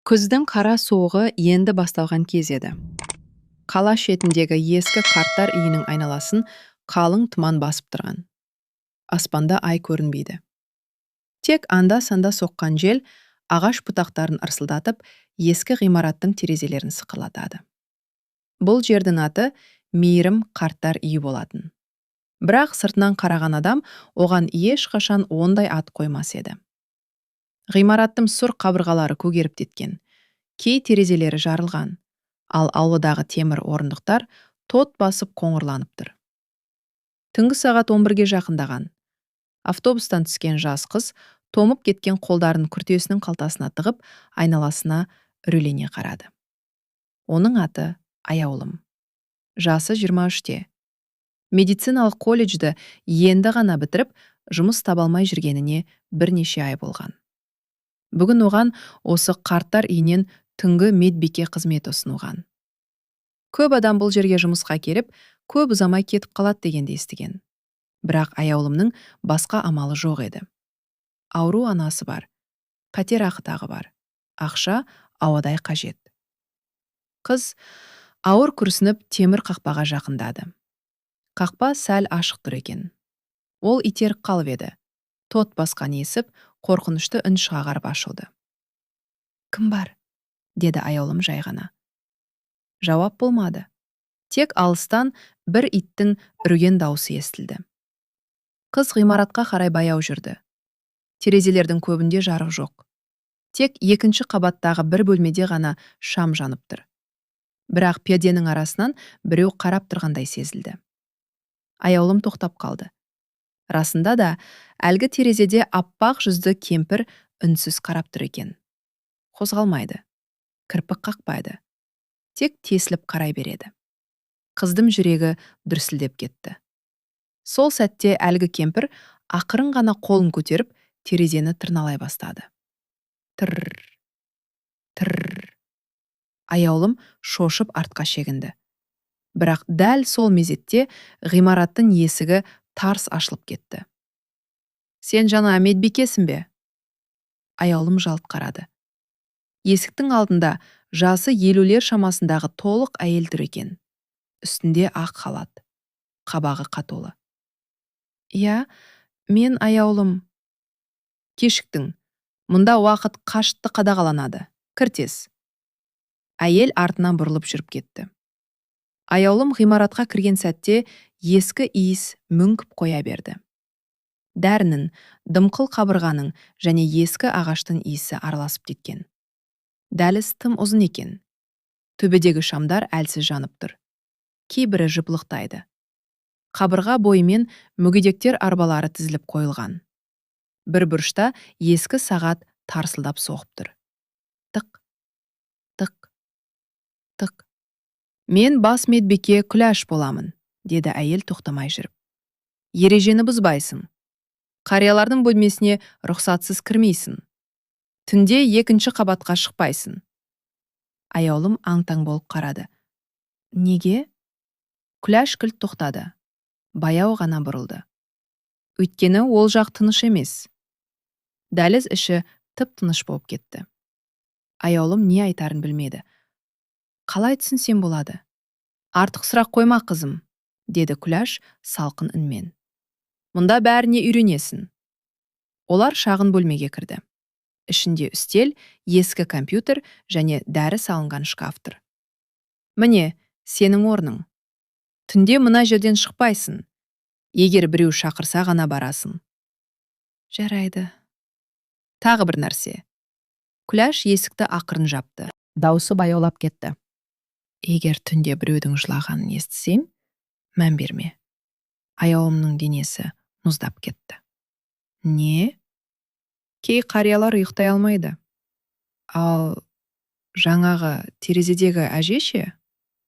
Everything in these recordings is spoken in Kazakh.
Күздің қара суығы енді басталған кез еді. Қала шетіндегі ескі қарттар үйінің айналасын қалың тұман басып тұрған. Аспанда ай көрінбейді. Тек анда-санда соққан жел ағаш бұтақтарын ырсылдатып, ескі ғимараттың терезелерін сықырлатады. Бұл жердің аты мейірім қарттар үйі болатын. Бірақ сыртынан қараған адам оған ешқашан ондай ат қоймас еді. Ғимараттың сұр қабырғалары көгеріп кеткен, кей терезелері жарылған, ал ауладағы темір орындықтар тот басып қоңырланып тұр. Түнгі сағат 11-ге жақындаған. Автобустан түскен жас қыз томып кеткен қолдарын күртесінің қалтасына тығып, айналасына үрейлене қарады. Оның аты Аяулым. Жасы 23-те. Медициналық колледжді енді ғана бітіріп, жұмыс таба алмай жүргеніне бірнеше ай болған. Бүгін оған осы қарттар үйінен түнгі медбике қызмет ұсынылған. Көп адам бұл жерге жұмысқа келіп, көп ұзамай кетіп қалады дегенді естіген. Бірақ Аяулымның басқа амалы жоқ еді. Ауру анасы бар, пәтер ақы тағы бар, ақша ауадай қажет. Қыз ауыр күрсініп темір қақпаға жақындады. Қақпа сәл ашық тұр екен. Ол итеріп қалып еді. Тот басқан есіп, қорқынышты үн шығарып ашылды. «Кім бар?» деді Аяулым жай ғана. Жауап болмады. Тек алыстан бір иттің үрген дауысы естілді. Қыз ғимаратқа қарай баяу жүрді. Терезелердің көбінде жарық жоқ. Тек екінші қабаттағы бір бөлмеде ғана шам жанып тұр. Бірақ перденің арасынан біреу қарап тұрғандай сезілді. Аяулым тоқтап қалды. Расында да әлгі терезеде аппақ жүзді кемпір үнсіз қарап тұр екен. Қозғалмайды, кірпік қақпайды. Тек тесіліп қарай береді. Қыздың жүрегі дүрсілдеп кетті. Сол сәтте әлгі кемпір ақырын ғана қолын көтеріп, терезені тырналай бастады. Тырр, тырр. Аяулым шошып артқа шегінді. Бірақ дәл сол мезетте ғимараттың есігі тарс ашылып кетті. «Сен жаңа медбикесің бе?» Аяулым жалт қарады. Есіктің алдында жасы 50-лер шамасындағы толық әйел тұр екен. Үстінде ақ халат, қабағы қатулы. «Иә, мен Аяулым». «Кешіктің. Мұнда уақыт қашықты қадағаланады. Кір тез». Әйел артынан бұрылып жүріп кетті. Аяулым ғимаратқа кірген сәтте ескі иіс мүңкіп қоя берді. Дәрінің, дымқыл қабырғаның және ескі ағаштың иісі араласып кеткен. Дәліз тым ұзын екен. Төбедегі шамдар әлсіз жанып тұр. Кейбірі жыпылықтайды. Қабырға бойымен мүгедектер арбалары тізіліп қойылған. Бір бұрышта ескі сағат тарсылдап соғып тұр. Тық, тық, тық. «Мен бас медбике Күләш боламын», деді әйел тоқтамай жүріп. «Ережені бұзбайсың. Қариялардың бөлмесіне рұқсатсыз кірмейсің. Түнде екінші қабатқа шықпайсың». Аяулым аң-таң болып қарады. «Неге?» Күләш кілт тоқтады. Баяу ғана бұрылды. Өйткені ол жақ тыныш емес. Дәліз іші тып-тыныш болып кетті. Аяулым не айтарын білмеді. «Қалай түсінсем болады?» «Артық сұрақ қойма, қызым», деді Күләш салқын үнмен. «Мұнда бәріне үйренесің». Олар шағын бөлмеге кірді. Ішінде үстел, ескі компьютер және дәрі салынған шкаф тұр. «Міне, сенің орның. Түнде мына жерден шықпайсың. Егер біреу шақырса ғана барасың». «Жарайды». «Тағы бір нәрсе». Күләш есікті ақырын жапты. Даусы баяулап кетті. «Егер түнде біреудің жылағанын естісең, мән берме». Аяулымның денесі мұздап кетті. «Не?» «Кей қариялар ұйықтай алмайды». «Ал жаңағы терезедегі әже ше?»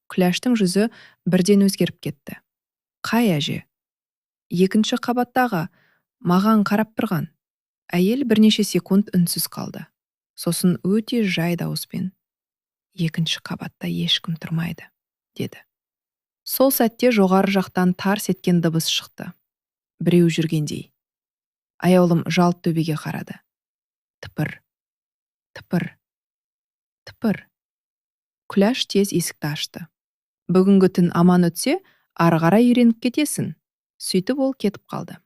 Күләштің жүзі бірден өзгеріп кетті. «Қай әже?» «Екінші қабаттағы, маған қарап тұрған». Әйел бірнеше секунд үнсіз қалды. Сосын өте жай дауыспен: «Екінші қабатта ешкім тұрмайды», деді. Сол сәтте жоғары жақтан тарс еткен дыбыс шықты. Біреу жүргендей. Аяулым жалт төбеге қарады. Тыпыр, тыпыр. Кемпір. Күләш тез есікті ашты. Бүгінгі түн аман өтсе, ары қарай үйреніп кетесің. Сөйтіп ол кетіп қалды.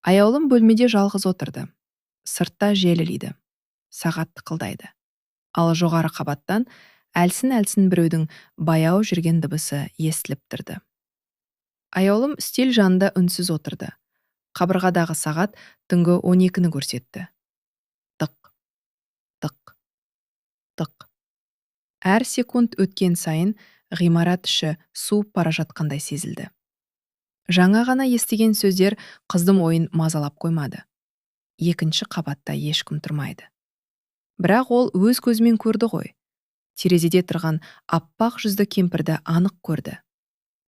Аяулым бөлмеде жалғыз отырды. Сыртта жел илейді. Сағат тықылдайды. Ал жоғары қабаттан әлсін біреудің баяу жүрген дыбысы естіліп тұрды. Аяулым үстел жанында үнсіз отырды. Қабырғадағы сағат түнгі 12-ні көрсетті. Тық, тық, тық. Әр секунд өткен сайын ғимарат іші суып бара жатқандай сезілді. Жаңа ғана естіген сөздер қыздың ойын мазалап қоймады. Екінші қабатта ешкім тұрмайды. Бірақ ол өз көзімен көрді ғой. Терезеде тұрған аппақ жүзді кемпірді анық көрді.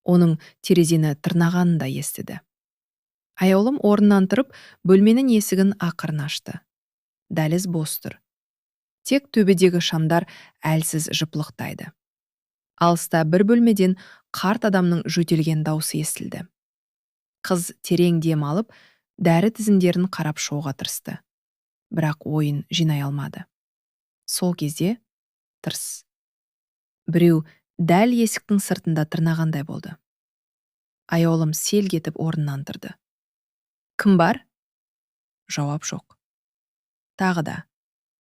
Оның терезені тырнағанын да естіді. Аяулым орнынан тұрып, бөлменің есігін ақырын ашты. Дәліз бос тұр. Тек төбедегі шамдар әлсіз жыпылықтайды. Алыста бір бөлмеден қарт адамның жөтелген даусы естілді. Қыз терең дем алып, дәрі тізімдерін қарап шығуға тырысты. Бірақ ойын жинай алмады. Сол кезде тырс. Біреу дәл есіктің сыртында тырнағандай болды. Аяулым селк етіп орнынан тұрды. Кім бар? Жауап жоқ. Тағы да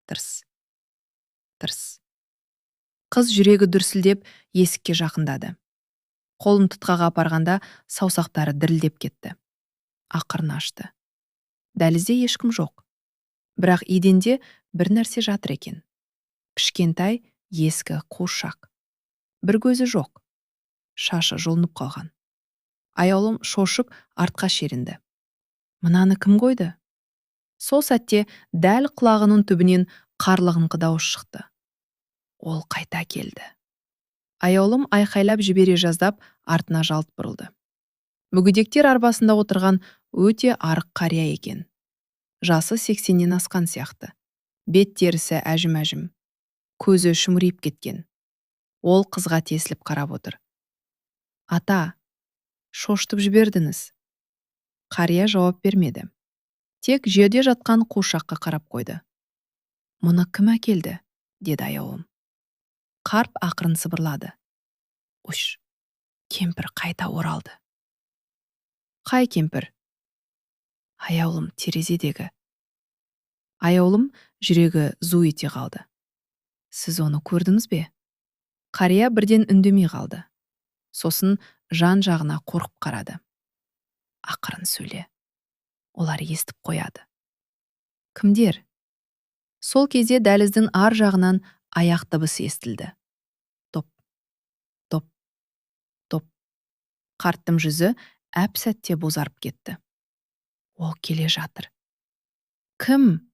тырс. Тырс. Қыз жүрегі дүрсілдеп есікке жақындады. Қолын тұтқаға апарғанда саусақтары дірілдеп кетті. Ақырын ашты. Дәлізде ешкім жоқ. Бірақ еденде бір нәрсе жатыр екен. Кішкентай, ескі қуыршақ. Бір көзі жоқ. Шашы жұлынып қалған. Аяулым шошып артқа шерінді. Мынаны кім қойды? Сол сәтте дәл құлағының түбінен қарлығыңқы дауыс шықты. Ол қайта келді. Аяулым айқайлап жібере жаздап артына жалт бұрылды. Мүгедектер арбасында отырған өте арық қария екен. Жасы 80-нен асқан сияқты. Бет терісі әжім-әжім. Көзі шүңірейіп кеткен. Ол қызға тесіліп қарап отыр. Ата, шошытып жібердіңіз. Қария жауап бермеді. Тек жерде жатқан қуыршаққа қарап қойды. Мұны кім әкелді? Деді аяулым. Қарп ақырын сыбырлады. Уш, кемпір қайта оралды. Қай кемпір? Аяулым терезедегі. Аяулым жүрегі зу ете қалды. Сіз оны көрдіңіз бе? Қария бірден үндемей қалды. Сосын жан жағына қорқып қарады. Ақырын сөйле. Олар естіп қояды. Кімдер? Сол кезде дәліздің ар жағынан аяқ дыбысы естілді. Топ, топ, топ. Қарттың жүзі әп-сәтте бозарып кетті. Ол келе жатыр. Кім?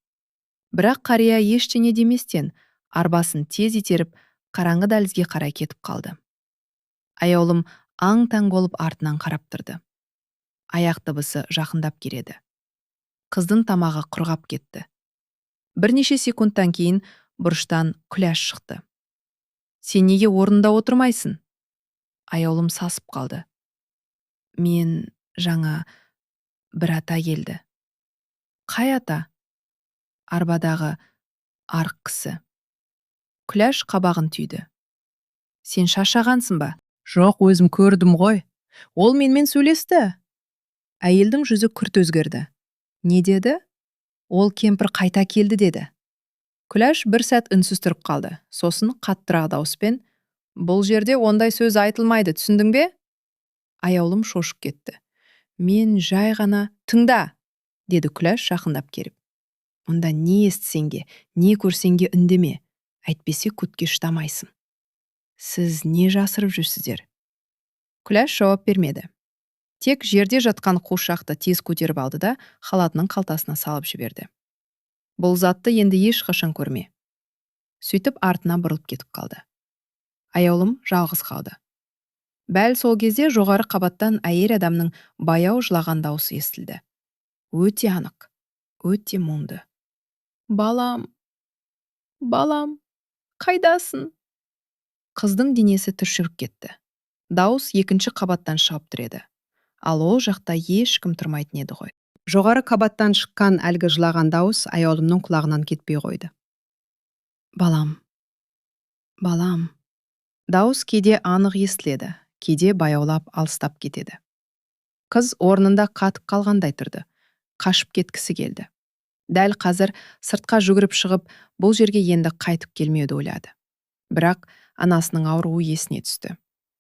Бірақ қария ештеңе деместен, арбасын тез итеріп, қараңғы дәлізге қарай кетіп қалды. Аяулым аң-таң болып артынан қарап тұрды. Аяқ дыбысы жақындап келеді. Қыздың тамағы құрғап кетті. Бірнеше секундтан кейін бұрыштан Күләш шықты. Сен неге орнында отырмайсың? Аяулым сасып қалды. Мен жаңа бір ата келді. Қай ата? Арбадағы арық кісі. Күләш қабағын түйді. Сен шаршағансың ба? Жоқ, өзім көрдім ғой. Ол менімен сөйлесті. Әйелдің жүзі күрт өзгерді. Не деді? Ол кемпір қайта келді деді. Күләш бір сәт үнсіз тұрып қалды. Сосын қаттырақ дауыспен, бұл жерде ондай сөз айтылмайды, түсіндің бе? Аяулым шошып кетті. Мен жай ғана тыңда, деді Күләш жақындап келіп. Онда не естісеңге, не көрсеңге үндеме, әйтпесе көтке шыдамайсың. Сіз не жасырып жүрсіздер? Күләш жауап бермеді. Тек жерде жатқан қуыршақты тез көтеріп алды да халатының қалтасына салып жіберді. Бұл затты енді ешқашан көрме. Сөйтіп артына бұрылып кетіп қалды. Аяулым жалғыз қалды. Бәл сол кезде жоғары қабаттан әйел адамның баяу жылаған дауысы естілді. Өте анық, өте мұңды. Балам, балам, қайдасың? Қыздың денесі түршігіп кетті. Дауыс екінші қабаттан шығып тұр еді. Ал ол жақта ешкім тұрмайтын еді ғой. Жоғары қабаттан шыққан әлгі жылаған дауыс аяулымның құлағынан кетпей қойды. Балам, Балам. Дауыс кейде анық естіледі, кейде баяулап алыстап кетеді. Қыз орнында қатып қалғандай тұрды. Қашып кеткісі келді. Дәл қазір сыртқа жүгіріп шығып, бұл жерге енді қайтып келмеуді ойлады. Бірақ анасының ауруы есіне түсті.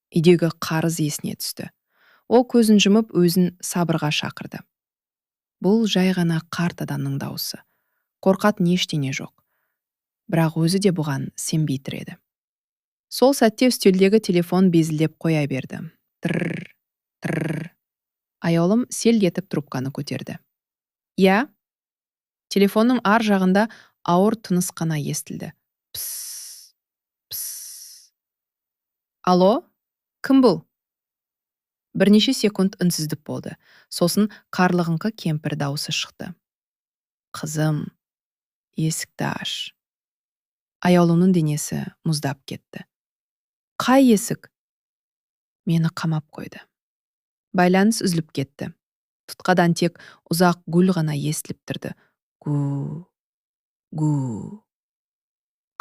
Үйдегі қарыз есіне түсті. Ол көзін жұмып өзін сабырға шақырды. Бұл жай ғана қарт адамның дауысы. Қорқатын ештеңе жоқ. Бірақ өзі де бұған сенбей тұр еді. Сол сәтте үстелдегі телефон безілдеп қоя берді. Тырр, тырр. Аяулым селк етіп трубканы көтерді. Я? Телефонның ар жағында ауыр тыныс қана естілді. Пс, пс. Алло? Кім бұл? Бірнеше секунд үнсіздік болды. Сосын қарлығыңқы кемпір дауысы шықты. Қызым, есікті аш. Аяулымның денесі мұздап кетті. Қай есік? Мені қамап қойды. Байланыс үзіліп кетті. Тұтқадан тек ұзақ гүл ғана естіліп тұрды. Гу, гу.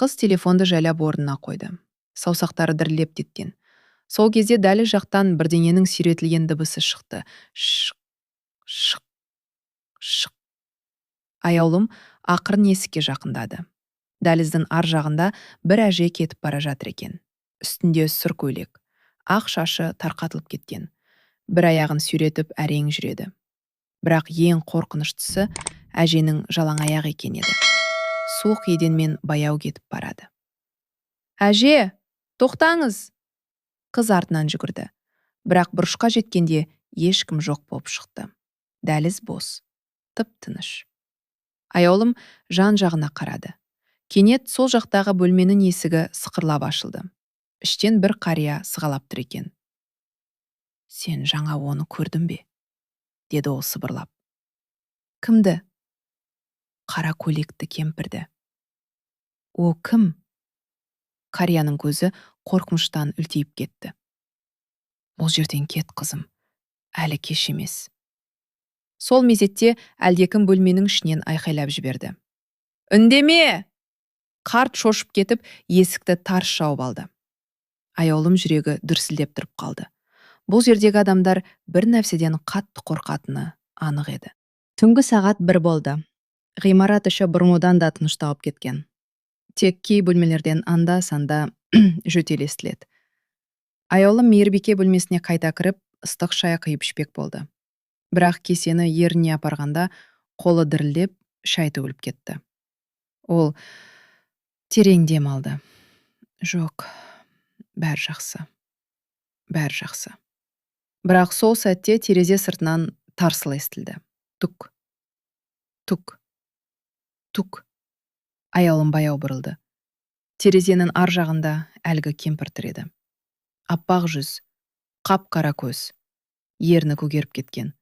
Қыз телефонды жайлап орнына қойды. Саусақтары дірілдеп кеткен. Сол кезде дәліз жақтан бірдеңенің сүйретілген дыбысы шықты. Шық, шық, шық. Аяулым ақырын есікке жақындады. Дәліздің ар жағында бір әже кетіп бара жатыр екен. Үстінде сұр көйлек. Ақ шашы тарқатылып кеткен. Бір аяғын сүйретіп әрең жүреді. Бірақ ең қорқыныштысы әженің жалаң аяқ екен еді. Суық еденмен баяу кетіп барады. Әже, тоқтаңыз! Қыз артынан жүгірді. Бірақ бұрышқа жеткенде ешкім жоқ болып шықты. Дәліз бос. Тып-тыныш. Аяулым жан жағына қарады. Кенет сол жақтағы бөлменің есігі сықырлап ашылды. Іштен бір қария сығалап тұр екен. Сен жаңа оны көрдің бе? Деді ол сыбырлап. Кімді? Қара көйлекті кемпірді. О кім? Қарияның көзі қорқыныштан үлтейіп кетті. Бұл жерден кет, қызым. Әлі кеш емес. Сол мезетте әлдекім бөлменің ішінен айқайлап жіберді. Үндеме! Қарт шошып кетіп, есікті тарс жауып алды. Аяулым жүрегі дүрсілдеп тұрып қалды. Бұл жердегі адамдар бір нәрседен қатты қорқатыны анық еді. Түнгі сағат 1 болды. Ғимарат іші бұрынғыдан да тынышталып кеткен. Тек кей бөлмелерден анда-санда жөтел естіледі. Аяулым мейірбике бөлмесіне қайта кіріп, ыстық шай құйып ішпек болды. Бірақ кесені еріне апарғанда қолы дірілдеп, шай төгіліп кетті. Ол терең дем алды. Жоқ, бәрі жақсы. Бәрі жақсы. Бірақ сол сәтте терезе сыртынан тарсыл естілді. Тук, тук, тук. Аяулым баяу бұрылды. Терезенің ар жағында әлгі кемпір тұр еді. Аппақ жүз, қап-қара көз, ерні көгеріп кеткен.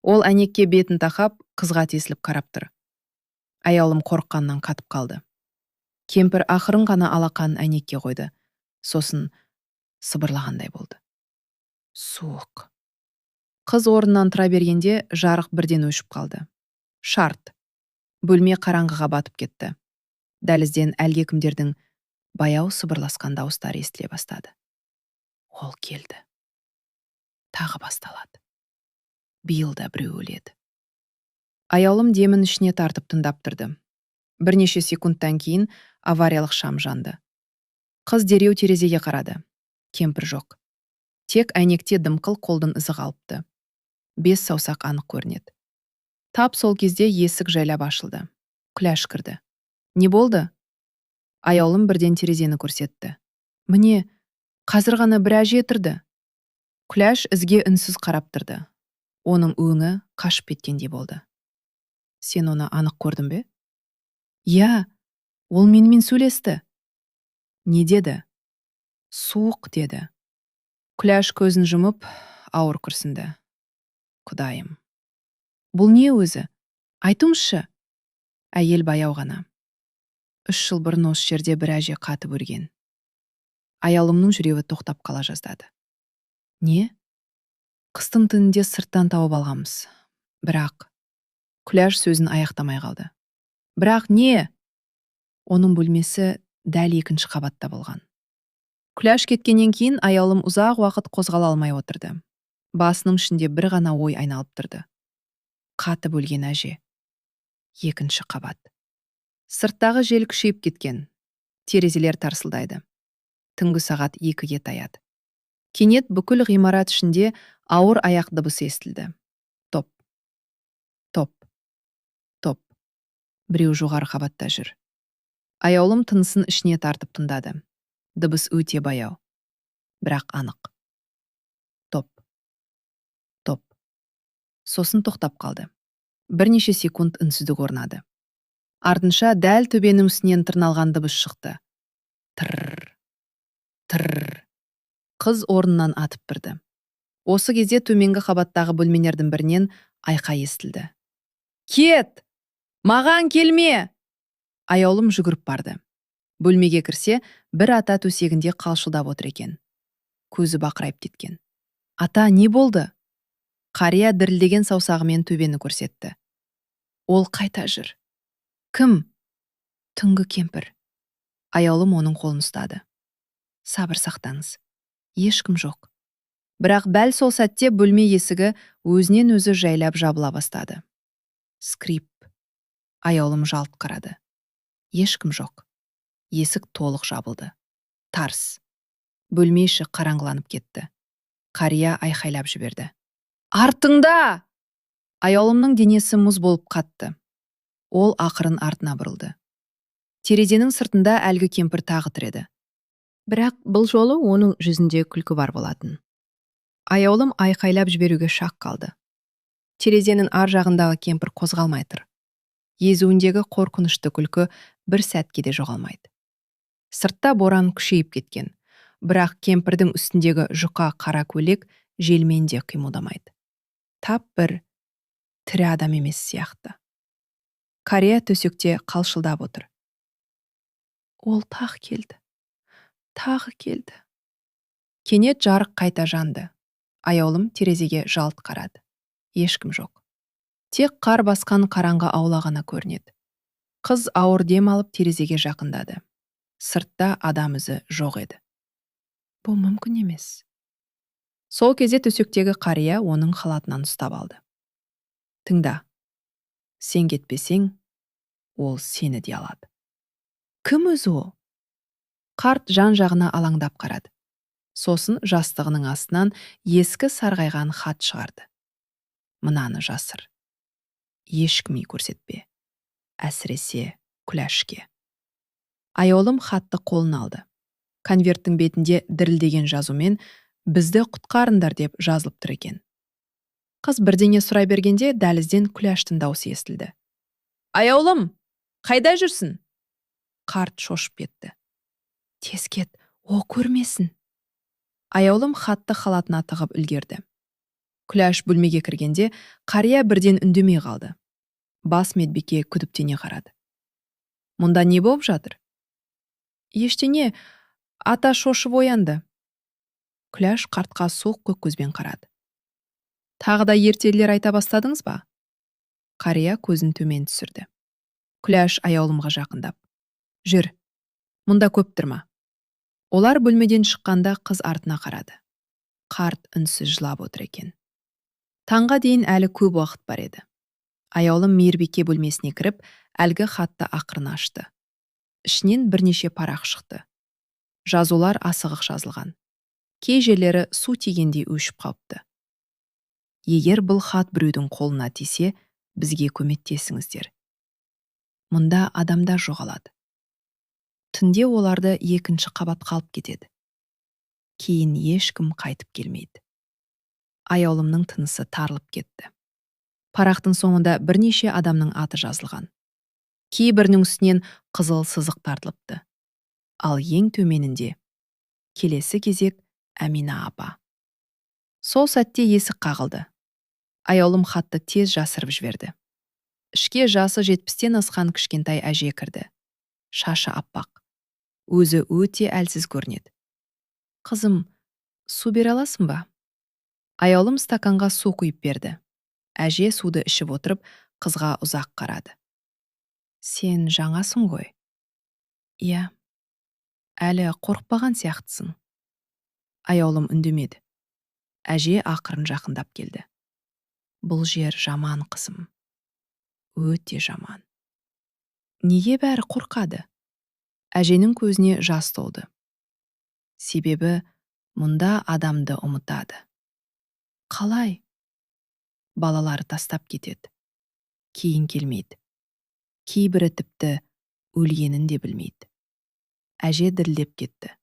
Ол әнекке бетін тақап, қызға тесіліп қарап тұр. Аяулым қорыққаннан қатып қалды. Кемпір ақырын ғана алақанын әнекке қойды. Сосын сыбырлағандай болды. Суық. Қыз орнынан тұра бергенде жарық бірден өшіп қалды. Шарт. Бөлме қараңғыға батып кетті. Дәлізден әлдекімдердің баяу сыбырласқан дауыстары естіле бастады. Ол келді. Тағы басталады. Биыл да біреу өледі. Аяулым демін ішіне тартып тыңдап тұрды. Бірнеше секундтан кейін авариялық шам жанды. Қыз дереу терезеге қарады. Кемпір жоқ. Тек әйнекте дымқыл қолдың ізі қалыпты. 5 саусақ анық көрінеді. Тап сол кезде есік жайлап ашылды. Күләш кірді. Не болды? Аяулым бірден терезені көрсетті. Міне, қазір ғана бір әже тұрды. Күләш ізге үнсіз қарап тұрды. Оның өңі қашып кеткендей болды. Сен оны анық көрдің бе? Я, ол менімен сөйлесті. Не деді? Суық деді. Күләш көзін жұмып, ауыр күрсінді. Құдайым. Бұл не өзі? Айтыңызшы. Әйел баяу ғана. 3 жыл бұрын осы жерде бір әже қатып өлген. Аяулымның жүрегі тоқтап қала жаздады. Не? Қыстың түнінде сырттан тауып алғанбыз. Бірақ Күләш сөзін аяқтамай қалды. Бірақ не? Оның бөлмесі дәл екінші қабатта болған. Күләш кеткеннен кейін аяулым ұзақ уақыт қозғала алмай отырды. Басының ішінде бір ғана ой айналып тұрды. Қатып өлген әже. Екінші қабат. Сырттағы жел күшейіп кеткен. Терезелер тарсылдайды. Түнгі сағат 2-ге таяды. Кенет бүкіл ғимарат ішінде ауыр аяқ дыбысы естілді. Топ, топ, топ. Біреу жоғары қабатта жүр. Аяулым тынысын ішіне тартып тыңдады. Дыбыс өте баяу, бірақ анық. Топ, топ. Сосын тоқтап қалды. Бірнеше секунд үнсіздік орнады. Артынша дәл төбенің үстінен тырналған дыбыс шықты. Тырр, тырр. Қыз орнынан атып тұрды. Осы кезде төменгі қабаттағы бөлмелердің бірінен айқай естілді. Кет! Маған келме! Аяулым жүгіріп барды. Бөлмеге кірсе, бір ата төсегінде қалшылдап отыр екен. Көзі бақырайып кеткен. Ата, не болды? Қария дірілдеген саусағымен төбені көрсетті. Ол қайта жүр. Кім? Түнгі кемпір. Аяулым оның қолын ұстады. Сабыр сақтаңыз. Ешкім жоқ. Бірақ бәл сол сәтте бөлме есігі өзінен өзі жайлап жабыла бастады. Скрип. Аяулым жалт қарады. Ешкім жоқ. Есік толық жабылды. Тарс. Бөлме іші қараңғыланып кетті. Қария айқайлап жіберді. Артыңда! Аяулымның денесі мұз болып қатты. Ол ақырын артына бұрылды. Терезенің сыртында әлгі кемпір тағы тұр еді. Бірақ бұл жолы оның жүзінде күлкі бар болатын. Аяулым айқайлап жіберуге шақ қалды. Терезенің ар жағындағы кемпір қозғалмай тұр. Езуіндегі қорқынышты күлкі бір сәтке де жоғалмайды. Сыртта боран күшейіп кеткен, бірақ кемпірдің үстіндегі жұқа қара көйлек желмен де қимылдамайды. Тап бір тірі адам емес сияқты. Қария төсекте қалшылдап отыр. Ол тағы келді. Тағы келді. Кенет жарық қайта жанды. Аяулым терезеге жалт қарады. Ешкім жоқ. Тек қар басқан қараңғы аула ғана көрінеді. Қыз ауыр дем алып терезеге жақындады. Сыртта адам ізі жоқ еді. Бұл мүмкін емес. Сол кезде төсектегі қария оның халатынан ұстап алды. Тыңда. Сен кетпесең, ол сені де алады. Кім өзі ол? Қарт жан жағына алаңдап қарады. Сосын жастығының астынан ескі сарғайған хат шығарды. Мынаны жасыр. Ешкімге көрсетпе. Әсіресе Күләшке. Аяулым хатты қолына алды. Конверттің бетінде дірілдеген жазумен «Бізді құтқарыңдар» деп жазылып тұр екен. Қыз бірдеңе сұрай бергенде дәлізден Күләштің даусы естілді. Аяулым, қайда жүрсің? Қарт шошып кетті. Тез кет, о көрмесін. Аяулым хатты халатына тығып үлгерді. Күләш бөлмеге кіргенде қария бірден үндемей қалды. Бас медбике күдіктене қарады. Мұнда не болып жатыр? Ештеңе, ата шошып оянды. Күләш қартқа суық көк көзбен қарады. Тағы да ертегілер айта бастадыңыз ба? Қария көзін төмен түсірді. Күләш аяулымға жақындап. Жүр, мұнда көп тұрма. Олар бөлмеден шыққанда қыз артына қарады. Қарт үнсіз жылап отыр екен. Таңға дейін әлі көп уақыт бар еді. Аяулым мейірбике бөлмесіне кіріп, әлгі хатты ақырын ашты. Ішінен бірнеше парақ шықты. Жазулар асығық жазылған. Кей жерлері су тигендей өшіп қалыпты. Егер бұл хат біреудің қолына тисе, бізге көмектесіңіздер. Мұнда адамдар жоғалады. Түнде оларды екінші қабат қалып кетеді. Кейін ешкім қайтып келмейді. Аяулымның тынысы тарылып кетті. Парақтың соңында бірнеше адамның аты жазылған. Кейбірінің үстінен қызыл сызық тартылыпты. Ал ең төменінде келесі кезек Әмина апа. Сол сәтте есік қағылды. Аяулым хатты тез жасырып жіберді. Ішке жасы 70-тен асқан кішкентай әже кірді. Шашы аппақ. Өзі өте әлсіз көрінеді. Қызым, су бере аласың ба? Аяулым стаканға су құйып берді. Әже суды ішіп отырып, қызға ұзақ қарады. Сен жаңасың ғой? Иә, Әлі қорықпаған сияқтысың. Аяулым үндемеді. Әже ақырын жақындап келді. Бұл жер жаман, қызым. Өте жаман. Неге бәрі қорқады? Әженің көзіне жас толды. Себебі мұнда адамды ұмытады. Қалай? Балалары тастап кетеді. Кейін келмейді. Кейбірі тіпті өлгенін де білмейді. Әже дірілдеп кетті.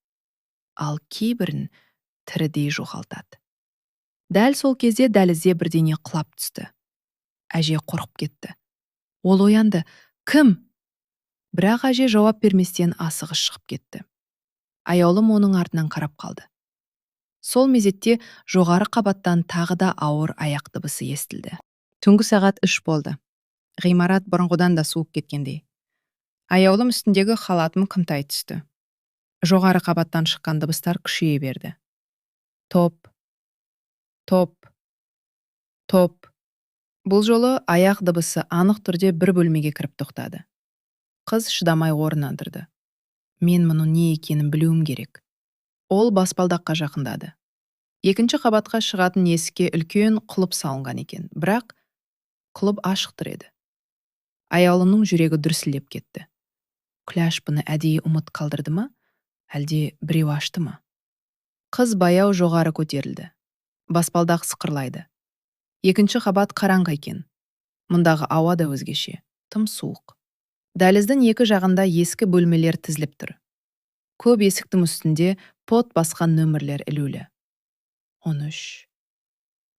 Ал кейбірін тірідей жоғалтады. Дәл сол кезде дәлізде бірдеңе құлап түсті. Әже қорқып кетті. Ол оянды. Кім? Бірақ әже жауап берместен асығы шығып кетті. Аяулым оның артынан қарап қалды. Сол мезетте жоғары қабаттан тағы да ауыр аяқ дыбысы естілді. Түнгі сағат 3 болды. Ғимарат бұрынғыдан да суып кеткендей. Аяулым үстіндегі халатым қымтай түсті. Жоғары қабаттан шыққан дыбыстар күшейе берді. Топ, топ, топ. Бұл жолы аяқ дыбысы анық түрде бір бөлмеге кіріп тоқтады. Қыз шыдамай орнынан тұрды. Мен мұның не екенін білуім керек. Ол баспалдаққа жақындады. Екінші қабатқа шығатын есікке үлкен құлып салынған екен, бірақ құлып ашық тұр еді. Аяулымның жүрегі дүрсілдеп кетті. Күләш бұны әдейі ұмыт қалдырды ма, әлде біреу ашты ма? Қыз баяу жоғары көтерілді. Баспалдақ сықырлайды. Екінші қабат қараңғы екен. Мұндағы ауа да өзгеше, тым суық. Дәліздің екі жағында ескі бөлмелер тізіліп тұр. Көп есіктің үстінде пот басқан нөмірлер ілулі. 13,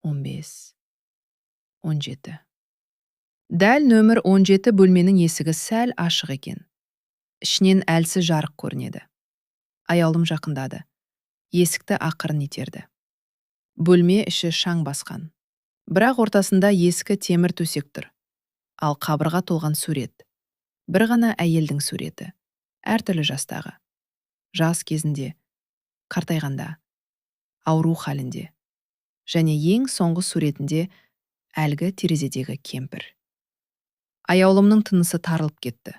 15, 17. Дәл нөмір 17 бөлменің есігі сәл ашық екен. Ішінен әлсіз жарық көрінеді. Аяулым жақындады. Есікті ақырын итерді. Бөлме іші шаң басқан. Бірақ ортасында ескі темір төсек тұр. Ал қабырға толған сурет. Бір ғана әйелдің суреті. Әртүрлі жастағы. Жас кезінде, қартайғанда, ауру халінде. Және ең соңғы суретінде әлгі терезедегі кемпір. Аяулымның тынысы тарылып кетті.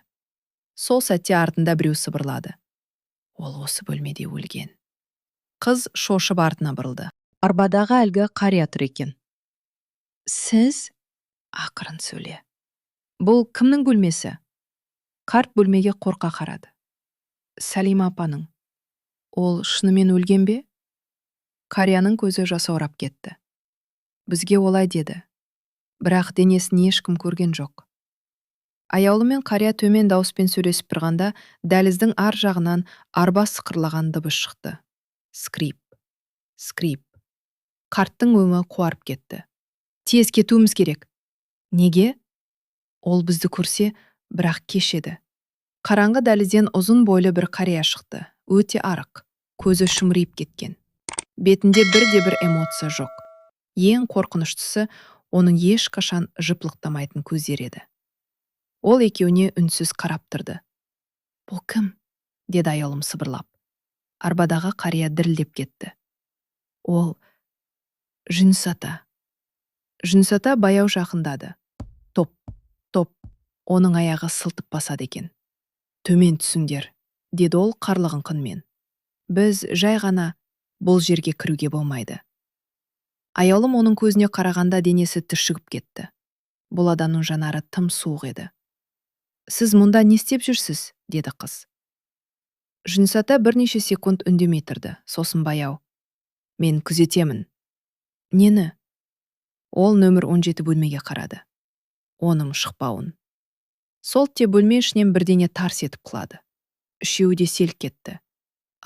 Сол сәтте артында біреу сыбырлады. Ол осы бөлмеде өлген. Қыз шошып артына бұрылды. Арбадағы әлгі қария тұр екен. Сіз? Ақырын сөйле. Бұл кімнің бөлмесі? Қарт бөлмеге қорқа қарады. Сәлима апаның. Ол шынымен өлген бе? Қарияның көзі жасаурап кетті. Бізге олай деді. Бірақ денесін ешкім көрген жоқ. Аяулы мен қария төмен дауыспен сөйлесіп тұрғанда дәліздің ар жағынан арба сықырлаған дыбыс шықты. Скрип, скрип. Қарттың өңі қуарып кетті. Тез кетуіміз керек. Неге? Ол бізді көрсе, бірақ кеш еді. Қараңғы дәлізден ұзын бойлы бір қария шықты. Өте арық, көзі шымырайып кеткен. Бетінде бір эмоция жоқ. Ең қорқыныштысы, оның ешқашан жыпылықтамайтын көздері еді. Ол екеуіне үнсіз қарап тұрды. Бұл кім? Деді аяулым сыбырлап. Арбадағы қария дірілдеп кетті. Ол Жүнсата. Жүнсата баяу жақындады. Топ, топ. Оның аяғы сылтып басады екен. Төмен түсіңдер, деді ол қарлығын қынмен. Біз жай ғана бұл жерге кіруге болмайды. Аяулым оның көзіне қарағанда денесі түршігіп кетті. Бұл адамның жанары тым суық еді. Сіз мұнда не істеп жүрсіз? Деді қыз. Жүнсата бірнеше секунд үндемей тұрды, сосын баяу. Мен күзетемін. Нені? Ол нөмір 17 бөлмеге қарады. Оның шықпауын. Сол те бөлме ішінен бірдеңе тарс етіп құлады. Үшеуі де селк кетті.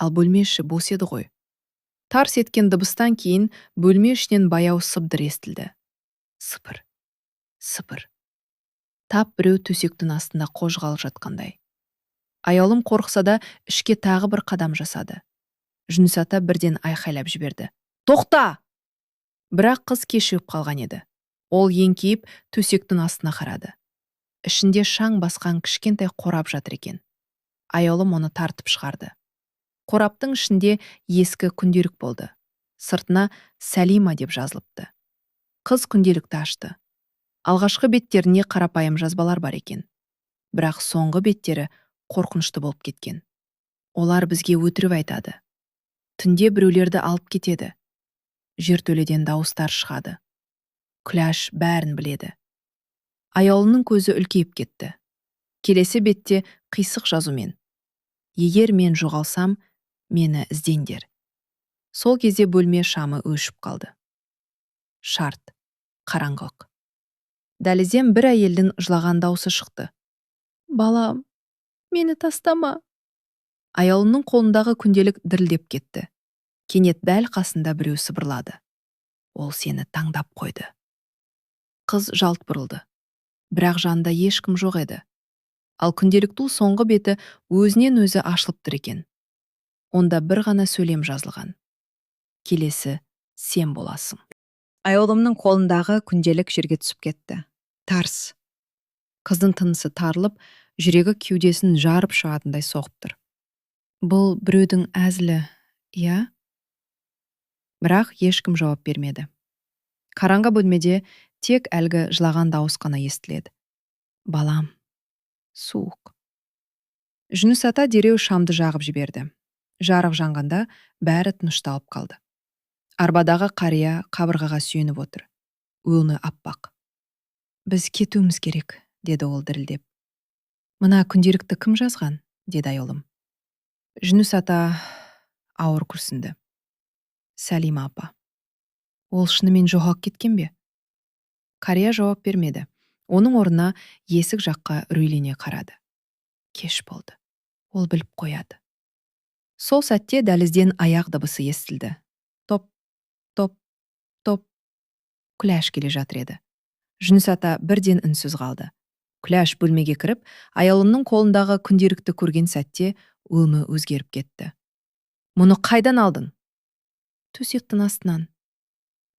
Ал бөлме іші бос еді ғой. Тарс еткен дыбыстан кейін бөлме ішінен баяу сыбдыр естілді. Сыпыр, сыпыр. Тап біреу төсектің астында қозғалып жатқандай. Аяулым қорықса да ішке тағы бір қадам жасады. Жүнсата бірден айқайлап жіберді. Тоқта! Бірақ қыз кешігіп қалған еді. Ол еңкейіп төсектің астына қарады. Ішінде шаң басқан кішкентай қорап жатыр екен. Аяулым оны тартып шығарды. Қораптың ішінде ескі күнделік болды. Сыртына Сәлима деп жазылыпты. Қыз күнделікті ашты. Алғашқы беттеріне қарапайым жазбалар бар екен. Бірақ соңғы беттері қорқынышты болып кеткен. Олар бізге өтірік айтады. Түнде біреулерді алып кетеді. Жертөледен дауыстар шығады. Күләш бәрін біледі. Аяулымның көзі үлкейіп кетті. Келесі бетте қисық жазумен: егер мен жоғалсам, мені іздеңдер. Сол кезде бөлме шамы өшіп қалды. Шарт, қараңғылық. Дәлізден бір әйелдің жылаған даусы шықты. Балам, мені тастама. Аяулымның қолындағы күнделік дірілдеп кетті. Кенет дәл қасында біреу сыбырлады. Ол сені таңдап қойды. Қыз жалт бұрылды. Бірақ жанында ешкім жоқ еді. Ал күнделіктің соңғы беті өзінен өзі ашылып тұр екен. Онда бір ғана сөйлем жазылған: келесі сен боласың. Аяулымның қолындағы күнделік жерге түсіп кетті. Тарс. Қыздың тынысы тарылып, жүрегі кеудесін жарып шығатындай соғып тұр. Бұл біреудің әзілі, иә? Бірақ ешкім жауап бермеді. Қараңғы бөлмеде тек әлгі жылаған дауыс қана естіледі. Балам, суық. Жүніс ата дереу шамды жағып жіберді. Жарық жанғанда бәрі тынышталып қалды. Арбадағы қария қабырғаға сүйеніп отыр. Өңі аппақ. Біз кетуіміз керек, деді ол дірілдеп. Мына күнделікті кім жазған? Деді аяулым. Жүніс ата ауыр күрсінді. Сәлима апа. Ол шынымен жоғалып кеткен бе? Қария жауап бермеді. Оның орнына есік жаққа үрейлене қарады. Кеш болды. Ол біліп қояды. Сол сәтте дәлізден аяқ дыбысы естілді. Топ, топ, топ. Күләш келе жатыр еді. Жүніс ата бірден үнсіз қалды. Күләш бөлмеге кіріп, аяулымның қолындағы күнделікті көрген сәтте өңі өзгеріп кетті. Мұны қайдан алдың? Төсектің астынан.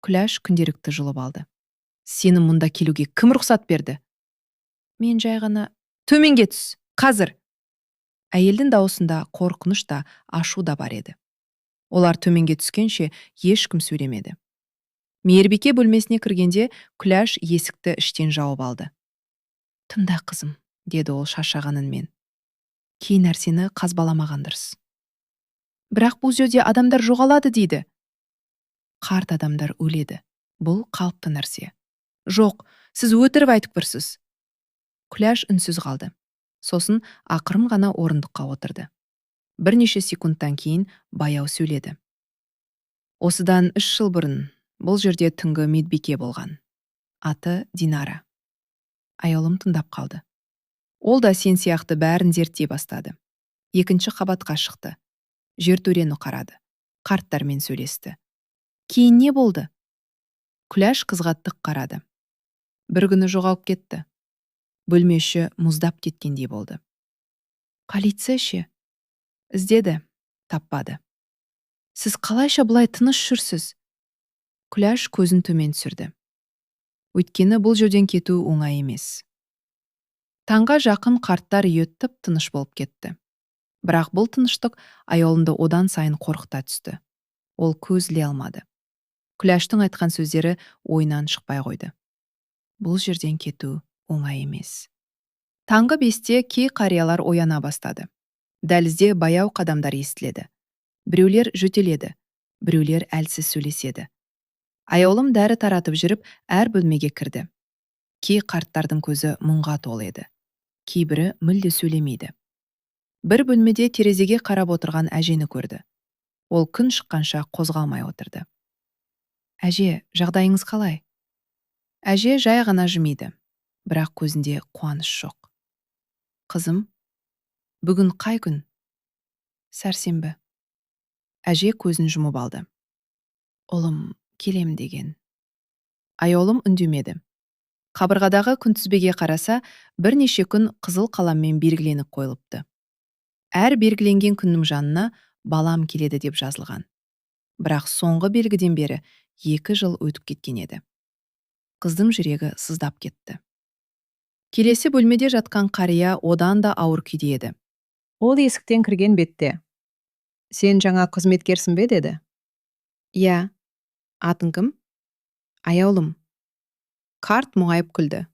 Күләш күнделікті жұлып алды. Сені мұнда келуге кім рұқсат берді? Мен жай ғана... Төменге түс, қазір! Әйелдің даусында қорқыныш та, ашу да бар еді. Олар төменге түскенше ешкім сөйлемеді. Мейірбике бөлмесіне кіргенде Күләш есікті іштен жауып алды. Тыңда, қызым, деді ол шаршаған үнмен. Кей нәрсені қазбаламаған дұрыс. Бірақ бұл жерде адамдар жоғалады дейді. Қарт адамдар өледі. Бұл қалыпты нәрсе. Жоқ, сіз өтірік айтып тұрсыз. Күләш үнсіз қалды. Сосын ақырын ғана орындыққа отырды. Бірнеше секундтан кейін баяу сөйледі. Осыдан 3 жыл бұрын бұл жерде түнгі медбике болған. Аты Динара. Аяулым тыңдап қалды. Ол да сен сияқты бәрін зерттей бастады. 2-ші қабатқа шықты. Жертөлені қарады. Қарттармен сөйлесті. Кейін не болды? Күләш қызға тік қарады. Бір күні жоғалып кетті. Бөлмеші мұздап кеткендей болды. Полиция ше? Іздеді, таппады. Сіз қалайша бұлай тыныш жүрсіз? Күләш көзін төмен түсірді. Өйткені бұл жерден кету оңай емес. Таңға жақын қарттар үйі тып-тыныш болып кетті. Бірақ бұл тыныштық аяулымды одан сайын қорқыта түсті. Ол көзіле алмады. Күләштің айтқан сөздері ойынан шықпай қойды. Бұл жерден кету оңай емес. Таңғы 5-те кей қариялар ояна бастады. Дәлізде баяу қадамдар естіледі. Біреулер жөтеледі, біреулер әлсіз сөйлеседі. Аяулым дәрі таратып жүріп, әр бөлмеге кірді. Кей қарттардың көзі мұңға толы еді. Кейбірі мүлде сөйлемейді. Бір бөлмеде терезеге қарап отырған әжені көрді. Ол күн шыққанша қозғалмай отырды. Әже, жағдайыңыз қалай? Әже жай ғана жымиды, бірақ көзінде қуаныш жоқ. Қызым, бүгін қай күн? Сәрсенбі. Әже көзін жұмып алды. Ұлым, келем деген. Аяулым үндемеді. Қабырғадағы күнтізбеге қараса, бірнеше күн қызыл қаламмен белгіленіп қойылыпты. Әр белгіленген күннің жанына балам келеді деп жазылған. Бірақ соңғы белгіден бері 2 жыл өтіп кеткен еді. Қыздың жүрегі сыздап кетті. Келесі бөлмеде жатқан қария одан да ауыр күйде еді. Ол есіктен кірген бетте: Сен жаңа қызметкерсің бе деді? Иә. Атың кім? Аяулым. Қарт мұңайып күлді.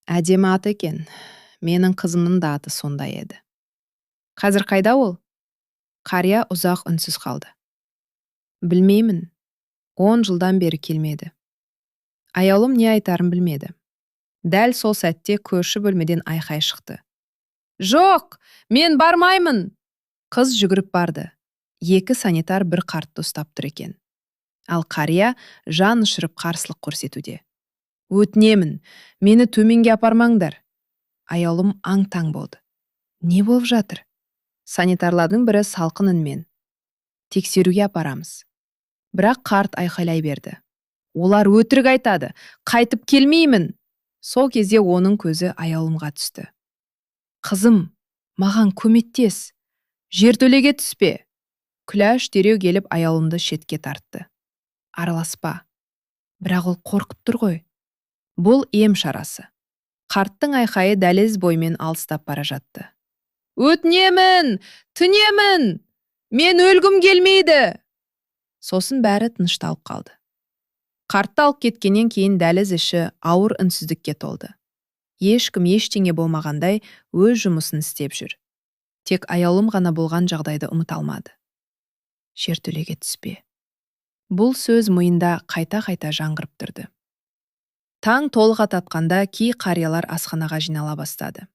Әдемі аты екен. Менің қызымның да аты сондай еді. Қазір қайда ол? Қария ұзақ үнсіз қалды. Білмеймін, 10 жылдан бері келмеді. Аяулым не айтарын білмеді. Дәл сол сәтте көрші бөлмеден айқай шықты. Жоқ, мен бармаймын! Қыз жүгіріп барды. Екі санитар бір қартты ұстап тұр екен. Ал қария жан ұшырып қарсылық көрсетуде. Өтінемін, мені төменге апармаңдар. Аяулым аң-таң болды. Не болып жатыр? Санитарлардың бірі салқын үнмен. Тексеруге апарамыз. Бірақ қарт айқайлай берді. Олар өтірік айтады, қайтып келмеймін. Сол кезде оның көзі аяулымға түсті. Қызым, маған көмектес. Жертөлеге түспе. Күләш дереу келіп аяулымды шетке тартты. Араласпа. Бірақ ол қорқып тұр ғой. Бұл ем шарасы. Қарттың айқайы дәліз боймен алыстап бара жатты. Өтінемін, түнемін, мен өлгім келмейді. Сосын бәрі тынышталып қалды. Қартты алып кеткеннен кейін дәліз іші ауыр үнсіздікке толды. Ешкім ештеңе болмағандай өз жұмысын істеп жүр. Тек аяулым ғана болған жағдайды ұмыта алмады. Жертөлеге түспе. Бұл сөз миында қайта-қайта жаңғырып тұрды. Таң толық ататқанда кей қариялар асханаға жинала бастады.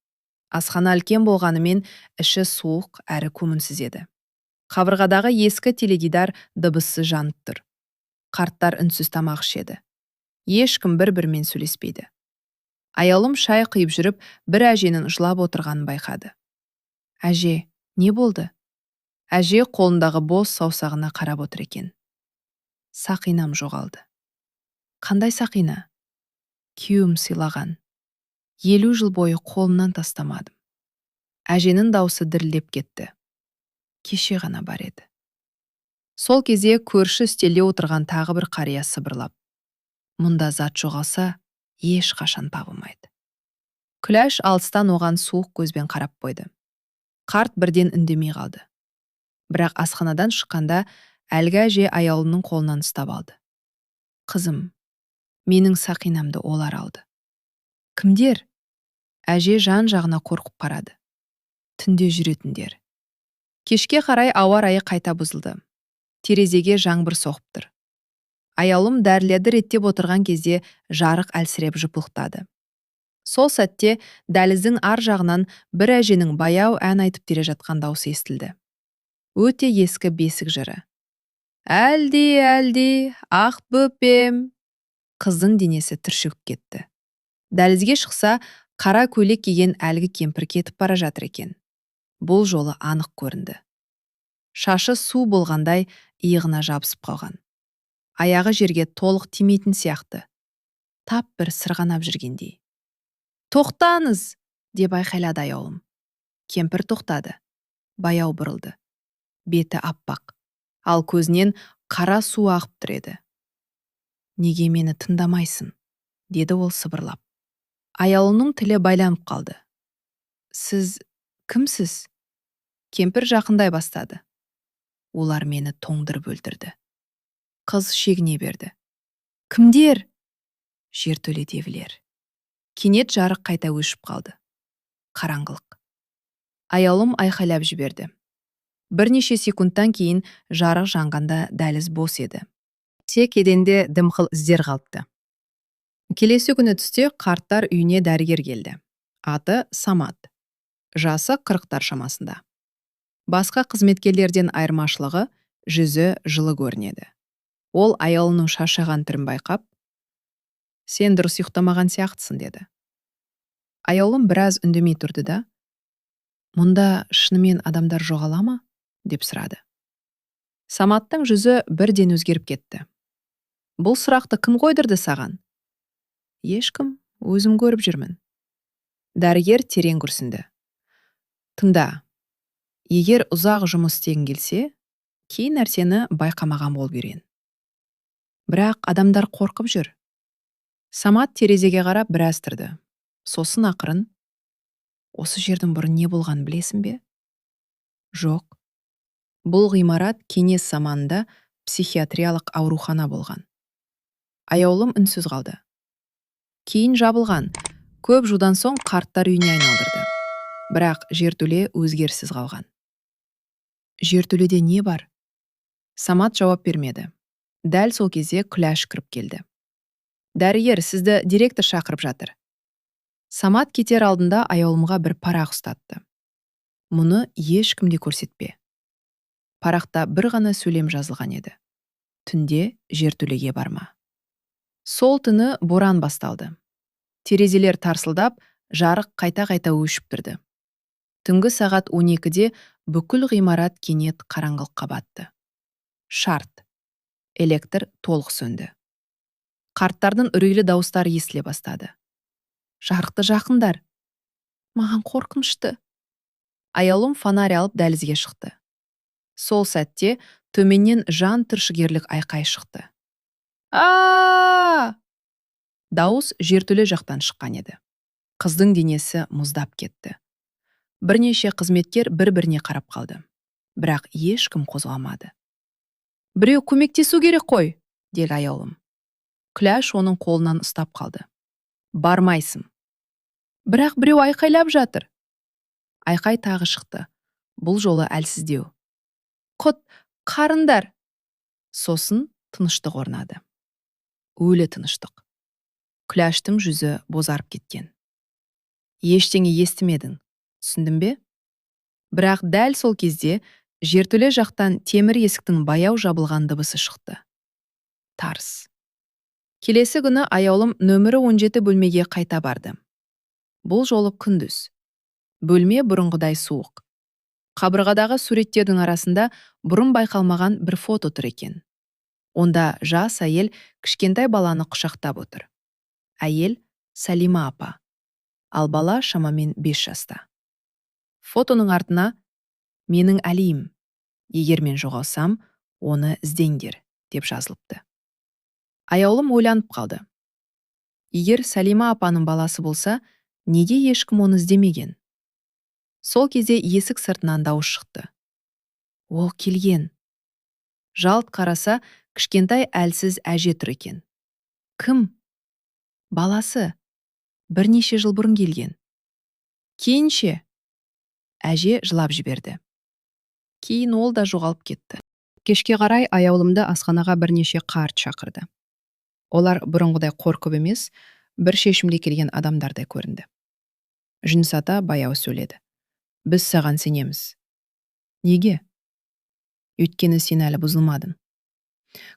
Асхана үлкен болғанымен іші суық әрі көңілсіз еді. Қабырғадағы ескі теледидар дыбыссыз жанып тұр. Қарттар үнсіз тамақ ішеді. Ешкім бір-бірімен сөйлеспейді. Аяулым шай құйып жүріп, бір әженің жылап отырғанын байқады. Әже, не болды? Әже қолындағы бос саусағына қарап отыр екен. Сақинам жоғалды. Қандай сақина? Күйеуім сыйлаған. 50 жыл бойы қолымнан тастамадым. Әженің даусы дірілдеп кетті. Кеше ғана бар еді. Сол кезде көрші үстелде отырған тағы бір қария сыбырлап. Мұнда зат жоғалса, еш қашан табылмайды. Күләш алыстан оған суық көзбен қарап қойды. Қарт бірден үндемей қалды. Бірақ асханадан шыққанда әлгі әже аяулының қолынан ұстап алды. Қызым, менің сақинамды олар алды. Кімдер? Әже жан-жағына қорқып қарады. Түнде жүретіндер. Кешке қарай ауа райы қайта бұзылды. Терезеге жаңбыр соғып тұр. Аяулым дәрілерді реттеп отырған кезде жарық әлсіреп жыпылықтады. Сол сәтте дәліздің ар жағынан бір әженің баяу ән айтып келе жатқан даусы естілді. Өте ескі бесік жыры. Әлди, ақ бөпем. Қыздың денесі түршігіп кетті. Дәлізге шықса, қара көйлек киген әлгі кемпір кетіп бара жатыр екен. Бұл жолы анық көрінді. Шашы су болғандай иығына жабысып қалған. Аяғы жерге толық тимейтін сияқты. Тап бір сырғанап жүргендей. Тоқтаңыз, деп айқайлады аяулым. Кемпір тоқтады. Баяу бұрылды. Беті аппақ. Ал көзінен қара су ағып тұр еді. Неге мені тыңдамайсың? Деді ол сыбырлап. Аяулымның тілі байланып қалды. Сіз кімсіз? Кемпір жақындай бастады. Олар мені тоңдырып өлтірді. Қыз шегіне берді. Кімдер? Жертөледегілер. Кенет жарық қайта өшіп қалды. Қараңғылық. Аяулым айқайлап жіберді. Бірнеше секундтан кейін жарық жанғанда дәліз бос еді. Тек еденде дымқыл іздер қалыпты. Келесі күні түсте қарттар үйіне дәрігер келді. Аты Самат. Жасы 40-тар шамасында. Басқа қызметкерлерден айырмашылығы жүзі жылы көрінеді. Ол аяулының шаршаған түрін байқап, сен дұрыс ұйықтамаған сияқтысың деді. Аяулым біраз үндемей тұрды да, мұнда шынымен адамдар жоғала ма? Деп сұрады. Саматтың жүзі бірден өзгеріп кетті. Бұл сұрақты кім қойдырды саған? Ешкім, өзім көріп жүрмін. Дәрігер терең күрсінді. Тыңда, егер ұзақ жұмыс істегің келсе, кей нәрсені байқамаған болып үйрен. Бірақ адамдар қорқып жүр. Самат терезеге қарап біраз тұрды. Сосын ақырын, осы жердің бұрын не болғанын білесің бе? Жоқ. Бұл ғимарат кеңес заманында психиатриялық аурухана болған. Аяулым үнсіз қалды. Кейін жабылған, көп жылдан соң қарттар үйіне айналдырды. Бірақ жертөле өзгеріссіз қалған. Жертөледе не бар? Самат жауап бермеді. Дәл сол кезде Күләш кіріп келді. Дәрігер, сізді директор шақырып жатыр. Самат кетер алдында аяулымға бір парақ ұстатты. Мұны ешкімде көрсетпе. Парақта бір ғана сөйлем жазылған еді. Түнде жертөлеге барма. Сол түні боран басталды. Терезелер тарсылдап, жарық қайта-қайта өшіп тұрды. Түнгі сағат 12-де бүкіл ғимарат кенет қараңғылыққа батты. Шарт. Электр толық сөнді. Қарттардың үрейлі дауыстары естіле бастады. Жарықты жақындар. Маған қорқынышты. Аяулым фонарь алып дәлізге шықты. Сол сәтте төменнен жан түршігерлік айқай шықты. А! Дауыс жертөле жақтан шыққан еді. Қыздың денесі мұздап кетті. Бірнеше қызметкер бір-біріне қарап қалды. Бірақ ешкім қозғалмады. Біреу көмектесу керек қой, деді аяулым. Күләш оның қолынан ұстап қалды. Бармайсың. Бірақ біреу айқайлап жатыр. Айқай тағы шықты. Бұл жолы әлсіздеу. Құт, қарындар. Сосын тыныштық орнады. Өлі тыныштық. Күләштің жүзі бозарып кеткен. Ештеңе естімедің, түсіндің бе? Бірақ дәл сол кезде жертөле жақтан темір есіктің баяу жабылған дыбысы шықты. Тарс. Келесі күні аяулым нөмірі 17 бөлмеге қайта барды. Бұл жолы күндіз. Бөлме бұрынғыдай суық. Қабырғадағы суреттердің арасында бұрын байқалмаған бір фото тұр екен. Онда жас әйел кішкентай баланы құшақтап отыр. Әйел Салима апа. Ал бала шамамен 5 жаста. Фотоның артына менің әлиім. Егер мен жоғалсам, оны іздеңдер, деп жазылыпты. Аяулым ойланып қалды. Егер Салима апаның баласы болса, неге ешкім оны іздемеген? Сол кезде есік сыртынан дауыс шықты. Ол келген. Жалт қараса, кішкентай әлсіз әже тұр екен. Кім? Баласы. Бірнеше жыл бұрын келген. Кейінше? Әже жылап жіберді. Кейін ол да жоғалып кетті. Кешке қарай аяулымды асханаға бірнеше қарт шақырды. Олар бұрынғыдай қорқып емес, бір шешімге келген адамдардай көрінді. Жүніс ата баяу сөйледі. Біз саған сенеміз. Неге? Өйткені сен әлі бұзылмадың.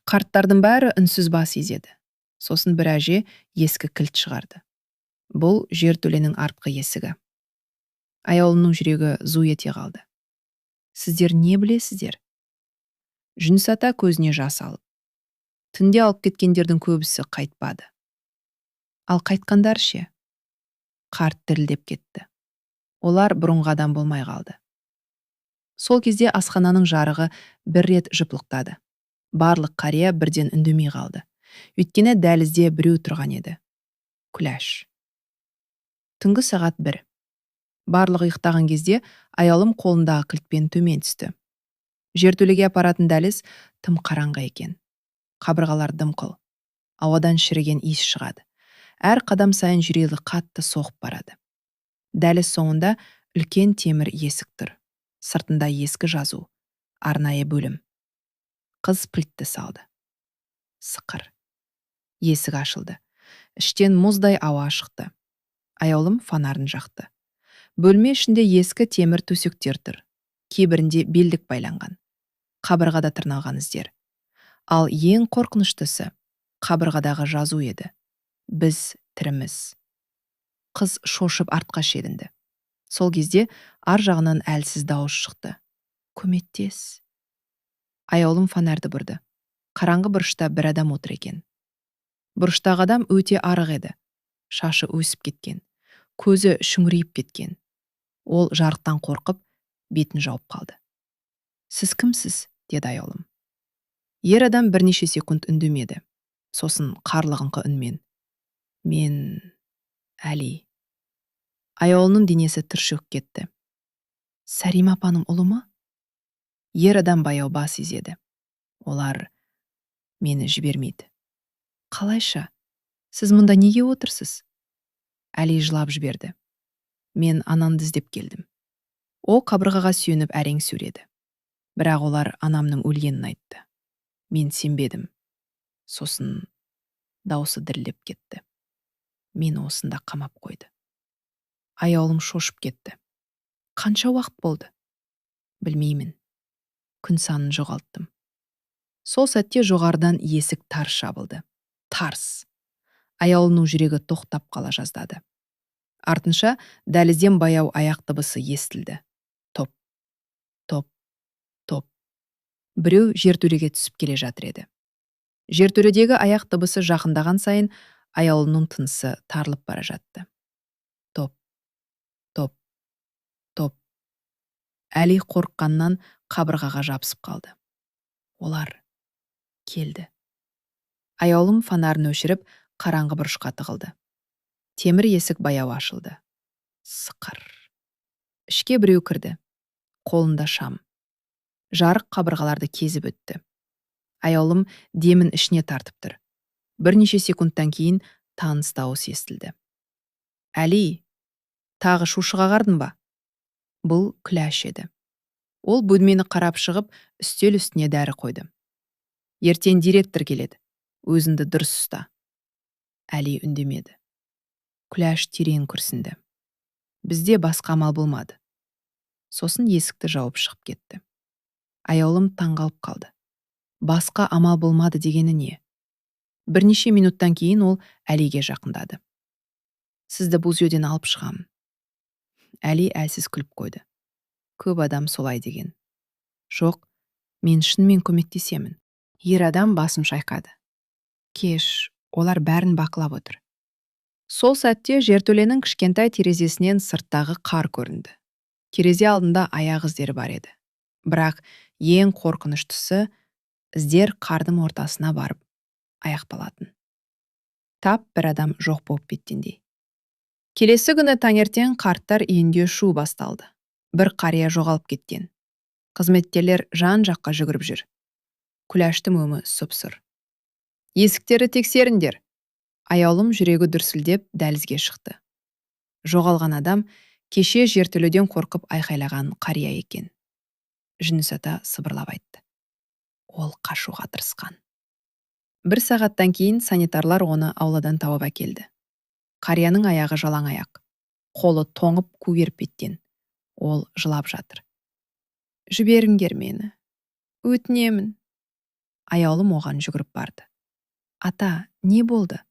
Қарттардың бәрі үнсіз бас изеді. Сосын бір әже ескі кілт шығарды. Бұл жертөленің артқы есігі. Аяулымның жүрегі зу ете қалды. Сіздер не білесіздер? Жүніс ата көзіне жас алып. Түнде алып кеткендердің көбісі қайтпады. Ал қайтқандар ше? Қарт дірілдеп кетті. Олар бұрынғы адам болмай қалды. Сол кезде асхананың жарығы бір рет жыпылықтады. Барлық қария бірден үндемей қалды. Өйткені дәлізде біреу тұрған еді. Күләш. Түнгі сағат 1. Барлық ұйықтаған кезде аяулым қолындағы кілтпен төмен түсті. Жертөлеге апаратын дәліз тым қараңғы екен. Қабырғалар дымқыл. Ауадан шіріген иіс шығады. Әр қадам сайын жүрегі қатты соғып барады. Дәліз соңында үлкен темір есік тұр. Сыртында ескі жазу. Арнайы бөлім. Қыз кілтті салды. Сықыр. Есік ашылды. Іштен мұздай ауа шықты. Аяулым фонарын жақты. Бөлме ішінде ескі темір төсектер тұр. Кейбірінде белдік байланған. Қабырғада тырналған іздер. Ал ең қорқыныштысы қабырғадағы жазу еді. Біз тіріміз. Қыз шошып артқа шегінді. Сол кезде ар жағынан әлсіз дауыс шықты. Көмектес. Аяулым фонарды бұрды. Қараңғы бұрышта бір адам отыр екен. Бұрыштағы адам өте арық еді. Шашы өсіп кеткен. Көзі шүңірейіп кеткен. Ол жарықтан қорқып, бетін жауып қалды. Сіз кімсіз? Деді аяулым. Ер адам бірнеше секунд үндемеді. Сосын қарлығыңқы үнмен. Мен... Әли. Аяулының денесі түршігіп кетті. Сәрима апаның ұлы ма? Ер адам баяу бас изеді. Олар мені жібермейді. Қалайша? Сіз мұнда неге отырсыз? Әли жылап жіберді. Мен анамды іздеп келдім. Ол қабырғаға сүйеніп әрең сөйледі. Бірақ олар анамның өлгенін айтты. Мен сенбедім. Сосын даусы дірілдеп кетті. Мені осында қамап қойды. Аяулым шошып кетті. Қанша уақыт болды? Білмеймін. Күн санын жоғалттым. Сол сәтте жоғарыдан есік тарс жабылды. Тарс. Аяулымның жүрегі тоқтап қала жаздады. Артынша дәлізден баяу аяқ дыбысы естілді. Топ, топ, топ. Біреу жертөлеге түсіп келе жатыр еді. Жертөледегі аяқ дыбысы жақындаған сайын аяулымның тынысы тарылып бара жатты. Топ, топ, топ. Әли қорыққаннан қабырғаға жабысып қалды. Олар келді. Аяулым фонарын өшіріп, қараңғы бұрышқа тығылды. Темір есік баяу ашылды. Сықыр. Ішке біреу кірді. Қолында шам. Жарық қабырғаларды кезіп өтті. Аяулым демін ішіне тартып тұр. Бірнеше секундтан кейін таныс дауыс естілді. Әли, тағы шушыға қардың ба? Бұл Күләш еді. Ол бөлмені қарап шығып, үстел үстіне дәрі қойды. Ертең директор келеді. Өзіңді дұрыс ұста. Әли үндемеді. Күләш терең күрсінді. Бізде басқа амал болмады. Сосын есікті жауып шығып кетті. Аяулым таңғалып қалды. Басқа амал болмады дегені не? Бірнеше минуттан кейін ол Әлиге жақындады. Сізді бұл жерден алып шығамын. Әли әлсіз күліп қойды. Көп адам солай деген. Жоқ, мен шынымен көмектесемін. Ер адам басын шайқады. Кеш, олар бәрін бақылап отыр. Сол сәтте жертөленің кішкентай терезесінен сырттағы қар көрінді. Терезе алдында аяқ іздері бар еді. Бірақ ең қорқыныштысы, іздер қардың ортасына барып аяқталатын. Тап бір адам жоқ болып кеткендей. Келесі күні таңертең қарттар үйінде шу басталды. Бір қария жоғалып кеткен. Қызметкерлер жан-жаққа жүгіріп жүр. Күләштің өңі сұп-сұр. Есіктерді тексеріңдер. Аяулым жүрегі дүрсілдеп дәлізге шықты. Жоғалған адам кеше жертөледен қорқып айқайлаған қария екен. Жүніс ата сыбырлап айтты. Ол қашуға тырысқан. Бір сағаттан кейін санитарлар оны ауладан тауып әкелді. Қарияның аяғы жалаң аяқ. Қолы тоңып көгеріп кеткен. Ол жылап жатыр. Жіберіңдер мені. Өтінемін. Аяулым оған жүгіріп барды. Ата, не болды?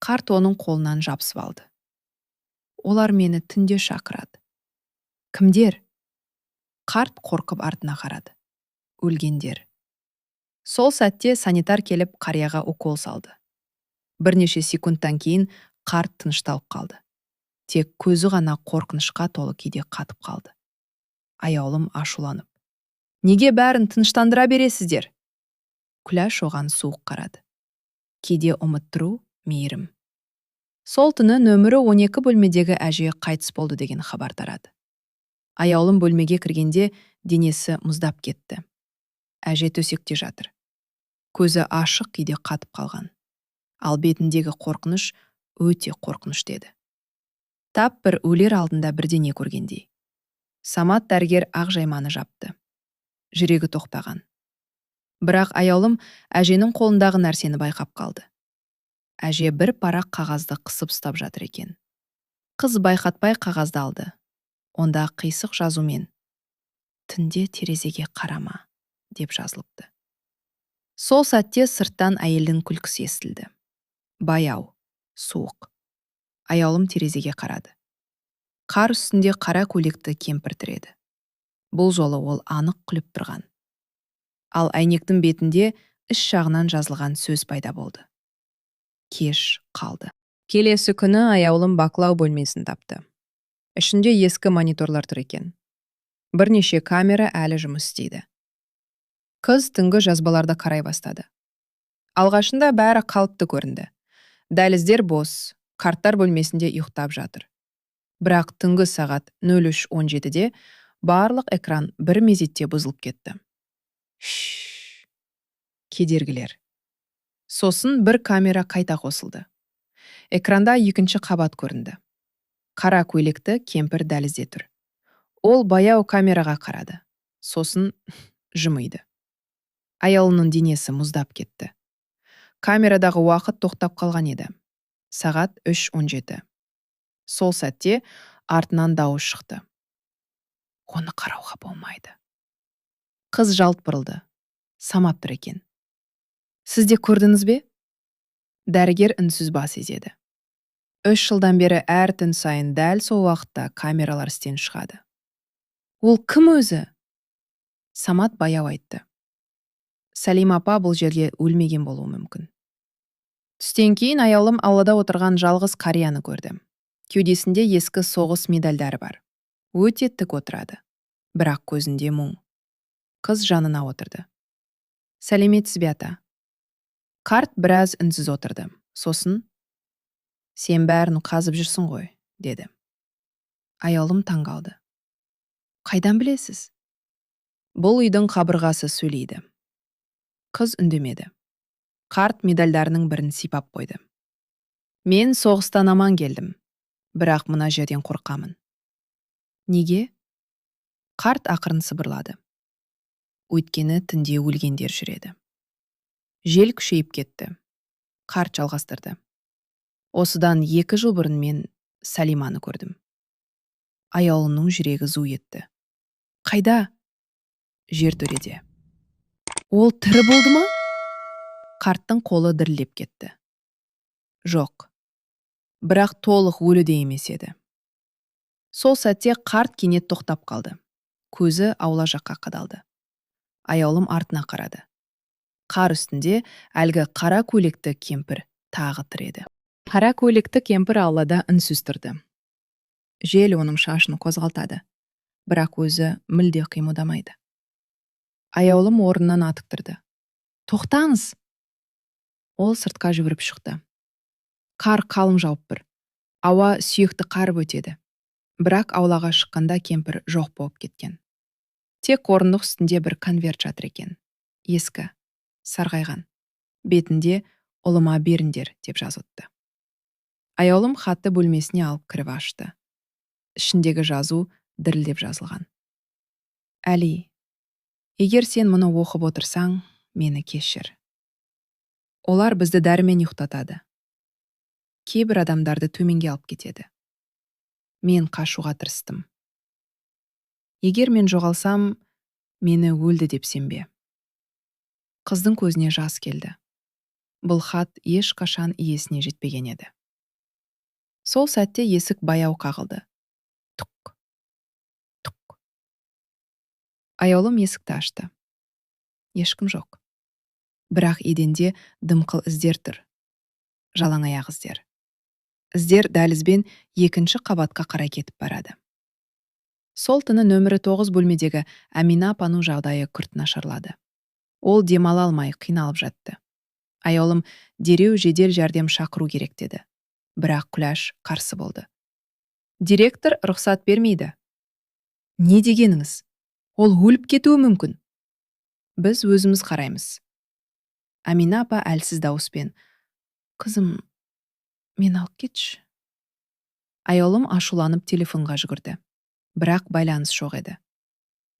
Қарт оның қолынан жабысып алды. Олар мені түнде шақырады. Кімдер? Қарт қорқып артына қарады. Өлгендер. Сол сәтте санитар келіп қарияға укол салды. Бірнеше секундтан кейін қарт тынышталып қалды. Тек көзі ғана қорқынышқа толы күйде қатып қалды. Аяулым ашуланып. Неге бәрін тыныштандыра бересіздер? Күләш оған суық қарады. Кейде ұмыттыру мейірім. Сол түні нөмірі 12 бөлмедегі әже қайтыс болды деген хабар тарады. Аяулым бөлмеге кіргенде денесі мұздап кетті. Әже төсекте жатыр. Көзі ашық күйде қатып қалған. Ал бетіндегі қорқыныш өте қорқыныш деді. Тап бір өлер алдында бірдеңе көргендей. Самат дәрігер ақ жайманы жапты. Жүрегі тоқтаған. Бірақ аяулым әженің қолындағы нәрсені байқап қалды. Әже бір парақ қағазды қысып ұстап жатыр екен. Қыз байқатпай қағазды алды. Онда қисық жазумен «Түнде терезеге қарама» деп жазылыпты. Сол сәтте сырттан әйелдің күлкісі естілді. Баяу, суық. Аяулым терезеге қарады. Қар үстінде қара көйлекті кемпір тұр еді. Бұл жолы ол анық күліп тұрған. Ал әйнектің бетінде іш жағынан жазылған сөз пайда болды. Кеш қалды. Келесі күні аяулым бақылау бөлмесін тапты. Ішінде ескі мониторлар тұр екен. Бірнеше камера әлі жұмыс істейді. Қыз түнгі жазбаларды қарай бастады. Алғашында бәрі қалыпты көрінді. Дәліздер бос, қарттар бөлмесінде ұйықтап жатыр. Бірақ түнгі сағат 03:17-де барлық экран бір мезетте бұзылып кетті. Кедергілер. Сосын бір камера қайта қосылды. Экранда екінші қабат көрінді. Қара көйлекті кемпір дәлізде тұр. Ол баяу камераға қарады. Сосын жымиды. Аялының денесі мұздап кетті. Камерадағы уақыт тоқтап қалған еді. Сағат 3:17. Сол сәтте артынан дауыс шықты. Оны қарауға болмайды. Қыз жалт бұрылды. Самат тұр екен. Сіз де көрдіңіз бе? Дәрігер үнсіз бас изеді. 3 жылдан бері әр түн сайын дәл сол уақытта камералар істен шығады. Ол кім өзі? Самат баяу айтты. Сәлима апа бұл жерге өлмеген болуы мүмкін. Түстен кейін аялым аулада отырған жалғыз қарияны көрді. Кеудесінде ескі соғыс медальдары бар. Өте тік отырады. Бірақ көзінде мұң. Қыз жанына отырды. Сәлеметсіз бе ата? Қарт біраз үнсіз отырды. Сосын, сен бәрін қазып жүрсің ғой, деді. Аялым таңғалды. Қайдан білесіз? Бұл үйдің қабырғасы сөйлейді. Қыз үндемеді. Қарт медальдарының бірін сипап қойды. Мен соғыстан аман келдім. Бірақ мына жерден қорқамын. Неге? Қарт ақырын сыбырлады. Өйткені түнде өлгендер жүреді. Жел күшейіп кетті. Қарт жалғастырды. Осыдан 2 жыл бұрын мен Сәлиманы көрдім. Аялының жүрегі зу етті. Қайда? Жертөледе. Ол тірі болды ма? Қарттың қолы дірілдеп кетті. Жоқ. Бірақ толық өліде емес еді. Сол сәтте қарт кенет тоқтап қалды. Көзі аула жаққа қадалды. Аялым артына қарады. Қар үстінде әлгі қара көйлекті кемпір тағы тұр еді. Қара көйлекті кемпір аулада үнсіз тұрды. Жел оның шашын қозғалтады. Бірақ өзі мүлде қимылдамайды. Аялым орнынан атып тұрды. Тоқтаңыз! Ол сыртқа жүгіріп шықты. Қар қалың жауып тұр. Ауа сүйекті қарып өтеді. Бірақ аулаға шыққанда кемпір жоқ болып кеткен. Тек орындық үстінде бір конверт жатыр екен. Ескі, сарғайған. Бетінде «Ұлыма беріңдер» деп жазылыпты. Аялым хатты бөлмесіне алып кіріп ашты. Ішіндегі жазу дірілдеп жазылған. Әли, егер сен мұны оқып отырсаң, мені кешір. Олар бізді дәрімен ұйықтатады. Кейбір адамдарды төменге алып кетеді. Мен қашуға тырыстым. Егер мен жоғалсам, мені өлді деп сенбе. Қыздың көзіне жас келді. Бұл хат ешқашан иесіне жетпеген еді. Сол сәтте есік баяу қағылды. Тұқ, тұқ. Аялым есікті ашты. Ешкім жоқ. Бірақ еденде дымқыл іздер тұр. Жалаң аяқ іздер. Іздер дәлізбен 2-ші қабатқа қарай кетіп барады. Сол түні нөмірі 9 бөлмедегі Әмина апаның жағдайы күрт нашарлады. Ол демала алмай қиналып жатты. Аялым дереу жедел жәрдем шақыру керек деді. Бірақ Күләш қарсы болды. Директор рұқсат бермейді. Не дегеніңіз? Ол өліп кетуі мүмкін. Біз өзіміз қараймыз. Әмина апа әлсіз дауыспен: Қызым, мен алып кетші. Аялым ашуланып телефонға жүгірді. Бірақ байланыс жоқ еді.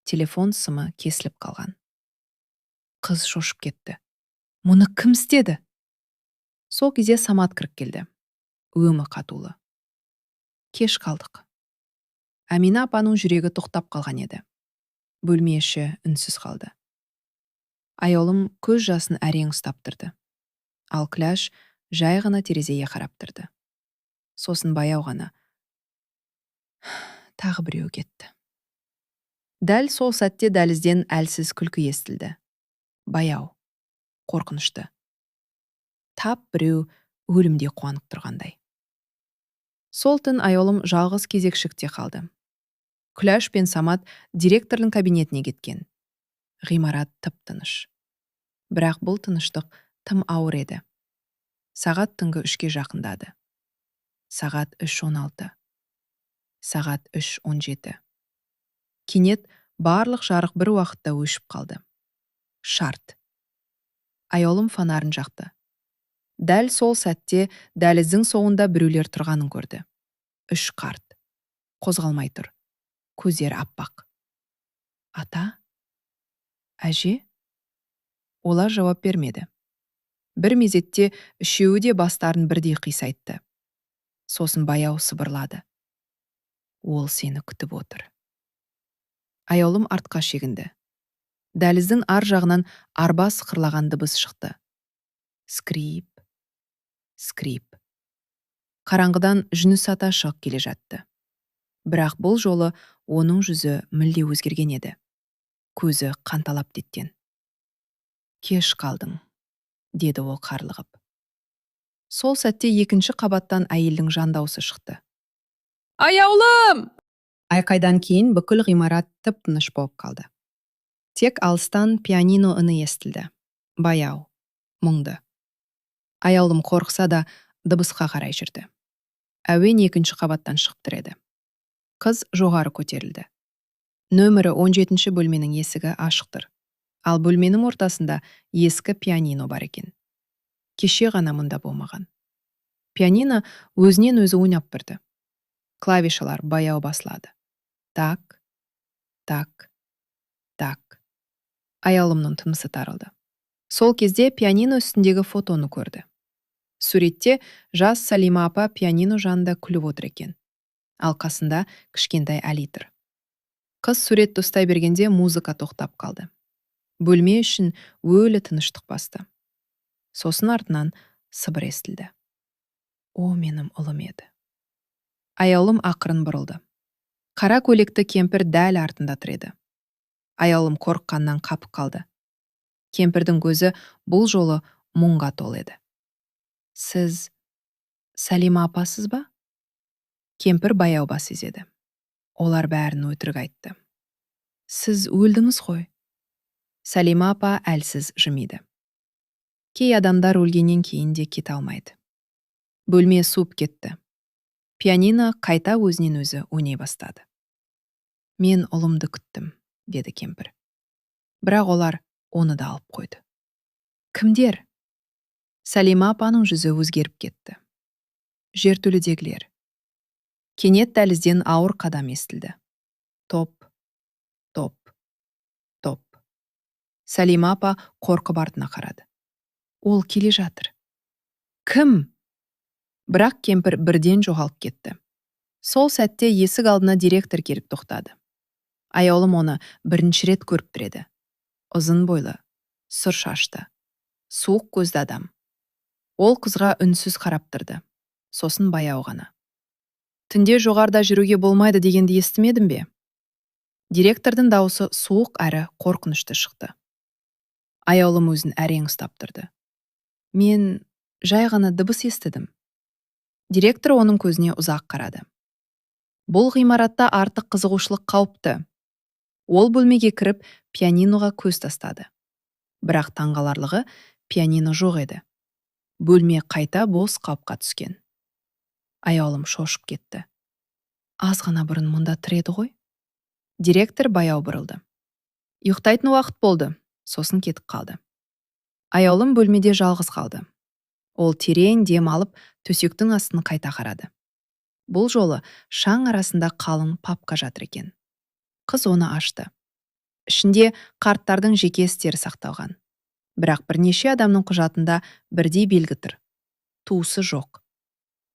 Телефон сымы кесіліп қалған. Қыз шошып кетті. Мұны кім істеді? Сол кезде Самат кіріп келді. Өңі қатулы. Кеш қалдық. Әмина апаның жүрегі тоқтап қалған еді. Бөлме іші үнсіз қалды. Аялым көз жасын әрең ұстап тұрды. Ал Күләш жай ғана терезеге қарап тұрды. Сосын баяу ғана: Тағы біреу кетті. Дәл сол сәтте дәлізден әлсіз күлкі естілді. Баяу, қорқынышты. Тап біреу өлімде қуанып тұрғандай. Сол түн аялым жалғыз кезекшікте қалды. Күләш пен Самат директордың кабинетіне кеткен. Ғимарат тып-тыныш. Бірақ бұл тыныштық тым ауыр еді. Сағат түнгі 3-ке жақындады. Сағат 3:16. Сағат 3:17. Кенет барлық жарық бір уақытта өшіп қалды. Шарт. Аялым фонарын жақты. Дәл сол сәтте дәліздің соңында біреулер тұрғанын көрді. 3 қарт. Қозғалмай тұр. Көздері аппақ. Ата? Әже? Олар жауап бермеді. Бір мезетте үшеуі де бастарын бірдей қисайтты. Сосын баяу сыбырлады. Ол сені күтіп отыр. Аяулым артқа шегінді. Дәліздің ар жағынан арба сықырлаған дыбыс шықты. Скрип, скрип. Қараңғыдан жүніс ата шығып келе жатты. Бірақ бұл жолы оның жүзі мүлде өзгерген еді. Көзі қанталап кеткен. Кеш қалдың, деді ол қарлығып. Сол сәтте екінші қабаттан әйелдің жан даусы шықты. Аяулым! Айқайдан кейін бүкіл ғимарат тып-тыныш болып қалды. Тек алыстан пианино үні естілді. Баяу, мұңды. Аяулым қорықса да дыбысқа қарай жүрді. Әуен екінші қабаттан шығып тұр еді. Қыз жоғары көтерілді. Нөмірі 17 бөлменің есігі ашықтыр. Ал бөлменің ортасында ескі пианино бар екен. Кеше ғана мұнда болмаған. Пианино өзінен өзі ойнап тұрды. Клавишалар баяу басылады. Так, так, так. Аяулымның тынысы тарылды. Сол кезде пианино үстіндегі фотоны көрді. Суретте жас Салима апа пианино жанында күліп отыр екен. Ал қасында кішкентай Әли тұр. Қыз суретті ұстай бергенде музыка тоқтап қалды. Бөлме үшін өлі тыныштық басты. Сосын артынан сыбыр естілді. О, менің ұлым еді. Аяулым ақырын бұрылды. Қара көйлекті кемпір дәл артында тұр еді. Аяулым қорыққаннан қапып қалды. Кемпірдің көзі бұл жолы мұңға толы еді. Сіз Салима апасыз ба? Кемпір баяу бас изеді. Олар бәрін өтірік айтты. Сіз өлдіңіз ғой. Салима апа әлсіз жымиды. Кей адамдар өлгеннен кейін де кете алмайды. Бөлме суып кетті. Пианино қайта өзінен өзі ойнай бастады. Мен ұлымды күттім, деді кемпір. Бірақ олар оны да алып қойды. Кімдер? Салима апаның жүзі өзгеріп кетті. Жертөледегілер. Кенет дәлізден ауыр қадам естілді. Топ, топ, топ. Салима апа қорқып артына қарады. Ол келе жатыр. Кім? Бірақ кемпір бірден жоғалып кетті. Сол сәтте есік алдына директор келіп тоқтады. Аяулым оны бірінші рет көріп тұр еді. Ұзын бойлы, сұр шашты, суық көзді адам. Ол қызға үнсіз қарап тұрды. Сосын баяу ғана. Түнде жоғарда жүруге болмайды дегенді естімедім бе? Директордың дауысы суық әрі қорқынышты шықты. Аяулым өзін әрең ұстап тұрды. Мен жай ғана дыбыс естідім. Директор оның көзіне ұзақ қарады. Бұл ғимаратта артық қызығушылық қауіпті. Ол бөлмеге кіріп пианиноға көз тастады. Бірақ таңғаларлығы пианино жоқ еді. Бөлме қайта бос қалыпқа түскен. Аяулым шошып кетті. Аз ғана бұрын мұнда тұр еді ғой? Директор баяу бұрылды. Ұйықтайтын уақыт болды, сосын кетіп қалды. Аяулым бөлмеде жалғыз қалды. Ол терең дем алып, төсектің астын қайта қарады. Бұл жолы шаң арасында қалың папка жатыр екен. Қыз оны ашты. Ішінде қарттардың жеке істері сақталған. Бірақ бірнеше адамның құжатында бірдей белгі тұр. Туысы жоқ.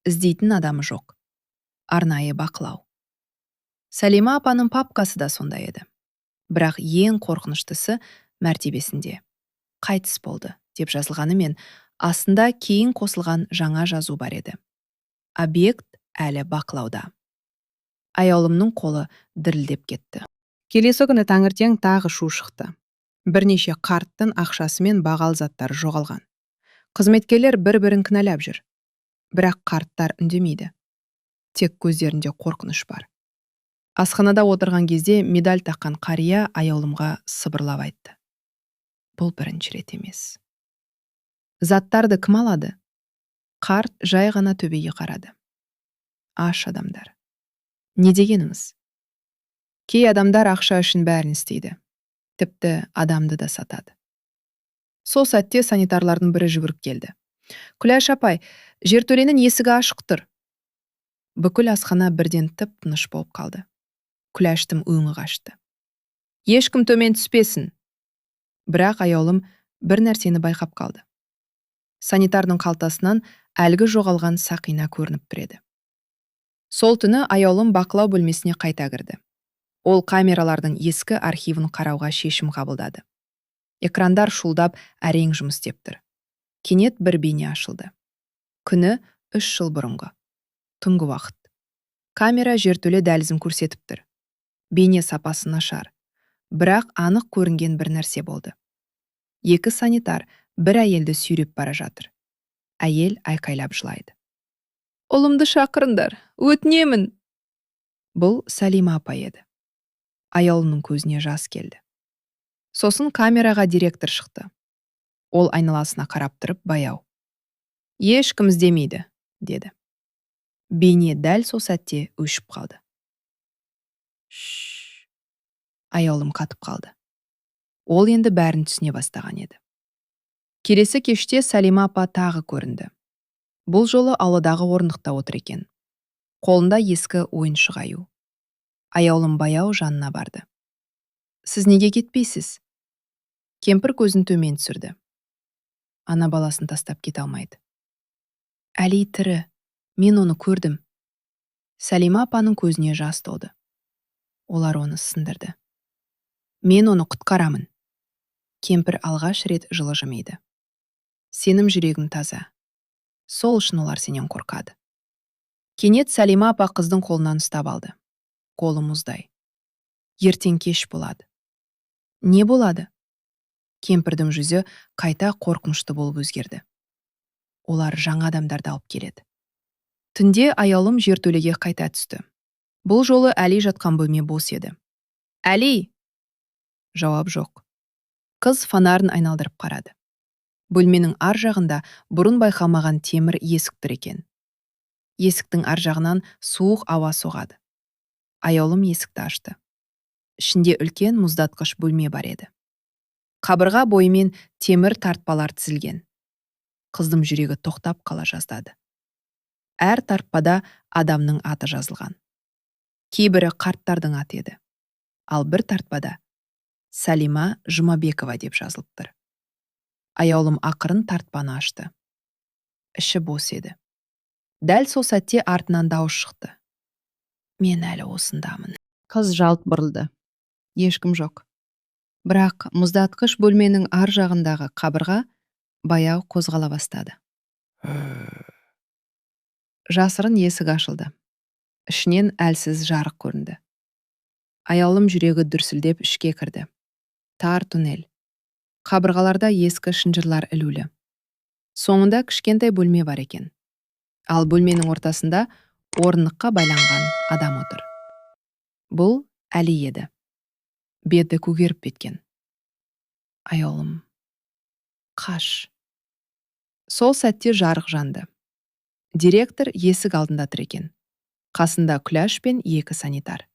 Іздейтін адамы жоқ. Арнайы бақылау. Салима апаның папкасы да сондай еді. Бірақ ең қорқыныштысы мәртебесінде. Қайтыс болды, деп жазылғанымен, астында кейін қосылған жаңа жазу бар еді. Объект әлі бақылауда. Аяулымның қолы дірілдеп кетті. Келесі күні таңертең тағы шу шықты. Бірнеше қарттың ақшасы мен бағал заттары жоғалған. Қызметкерлер бір-бірін кінәлап жүр. Бірақ қарттар үндемейді. Тек көздерінде қорқыныш бар. Асханада отырған кезде медаль таққан қария аяулымға сыбырлап айтты. Бұл бірінші рет емес. Заттарды кім алады? Қарт жай ғана төбеге қарады. Аш адамдар. Не дегеніңіз? Кей адамдар ақша үшін бәрін істейді. Тіпті адамды да сатады. Сол сәтте санитарлардың бірі жүгіріп келді. Күләш апай, жертөленің есігі ашық тұр. Бүкіл асхана бірден тып-тыныш болып қалды. Күләштің өңі қашты. Ешкім төмен түспесін. Бірақ аяулым бір нәрсені байқап қалды. Санитардың қалтасынан әлгі жоғалған сақина көрініп тұр еді. Сол түні аяулым бақылау бөлмесіне қайта кірді. Ол камералардың ескі архивін қарауға шешім қабылдады. Экрандар шулдап әрең жұмыс істеп тұр. Кенет бір бейне ашылды. Күні 3 жыл бұрынғы. Түнгі уақыт. Камера жертөле дәлізін көрсетіп тұр. Бейне сапасы нашар. Бірақ анық көрінген бір нәрсе болды. 2 санитар бір әйелді сүйреп бара жатыр. Әйел айқайлап жылайды. «Ұлымды шақырыңдар, өтінемін!» Бұл Салима апа еді. Аяулымның көзіне жас келді. Сосын камераға директор шықты. Ол айналасына қарап тұрып баяу. «Ешкім іздемейді», деді. Бейне дәл сол сәтте өшіп қалды. Шш. Аяулым қатып қалды. Ол енді бәрін түсіне бастаған еді. Келесі кеште Салима апа тағы көрінді. Бұл жолы ауладағы орындықта отыр екен. Қолында ескі ойыншық аю. Аяулым баяу жанына барды. «Сіз неге кетпейсіз?» Кемпір көзін төмен түсірді. Ана баласын тастап кете алмайды. «Әли тірі, мен оны көрдім». Салима апаның көзіне жас толды. Олар оны сындырды. «Мен оны құтқарамын». Кемпір алғаш рет жылы жымиды. «Сенің жүрегің таза. Сол үшін олар сенен қорқады». Кенет Салима апа қыздың қолынан ұстап алды. Қолы мұздай. «Ертең кеш болады». «Не болады?» Кемпірдің жүзі қайта қорқынышты болып өзгерді. «Олар жаңа адамдарды алып келеді». Түнде аяулым жертөлеге қайта түсті. Бұл жолы Әли жатқан бөлме бос еді. «Әли!» Жауап жоқ. Қыз фонарын айналдырып қарады. Бөлменің ар жағында бұрын байқамаған темір есік тұр екен. Есіктің ар жағынан суық ауа соғады. Аяулым есікті ашты. Ішінде үлкен мұздатқыш бөлме бар еді. Қабырға бойымен темір тартпалар тізілген. Қыздың жүрегі тоқтап қала жаздады. Әр тартпада адамның аты жазылған. Кейбірі қарттардың аты еді. Ал бір тартпада Салима Жұмабекова деп жазылып тұр. Аяулым ақырын тартпаны ашты. Іші бос еді. Дәл сол сәтте артынан дауыс шықты. «Мен әлі осындамын». Қыз жалт бұрылды. Ешкім жоқ. Бірақ мұздатқыш бөлменің ар жағындағы қабырға баяу қозғала бастады. Жасырын есік ашылды. Ішінен әлсіз жарық көрінді. Аяулым жүрегі дүрсілдеп ішке кірді. Тар туннель. Қабырғаларда ескі шынжырлар ілулі. Соңында кішкентай бөлме бар екен. Ал бөлменің ортасында орындыққа байланған адам отыр. Бұл Әли еді. Беті көгеріп кеткен. «Аяулым, қаш». Сол сәтте жарық жанды. Директор есік алдында тұр екен. Қасында күләш пен 2 санитар.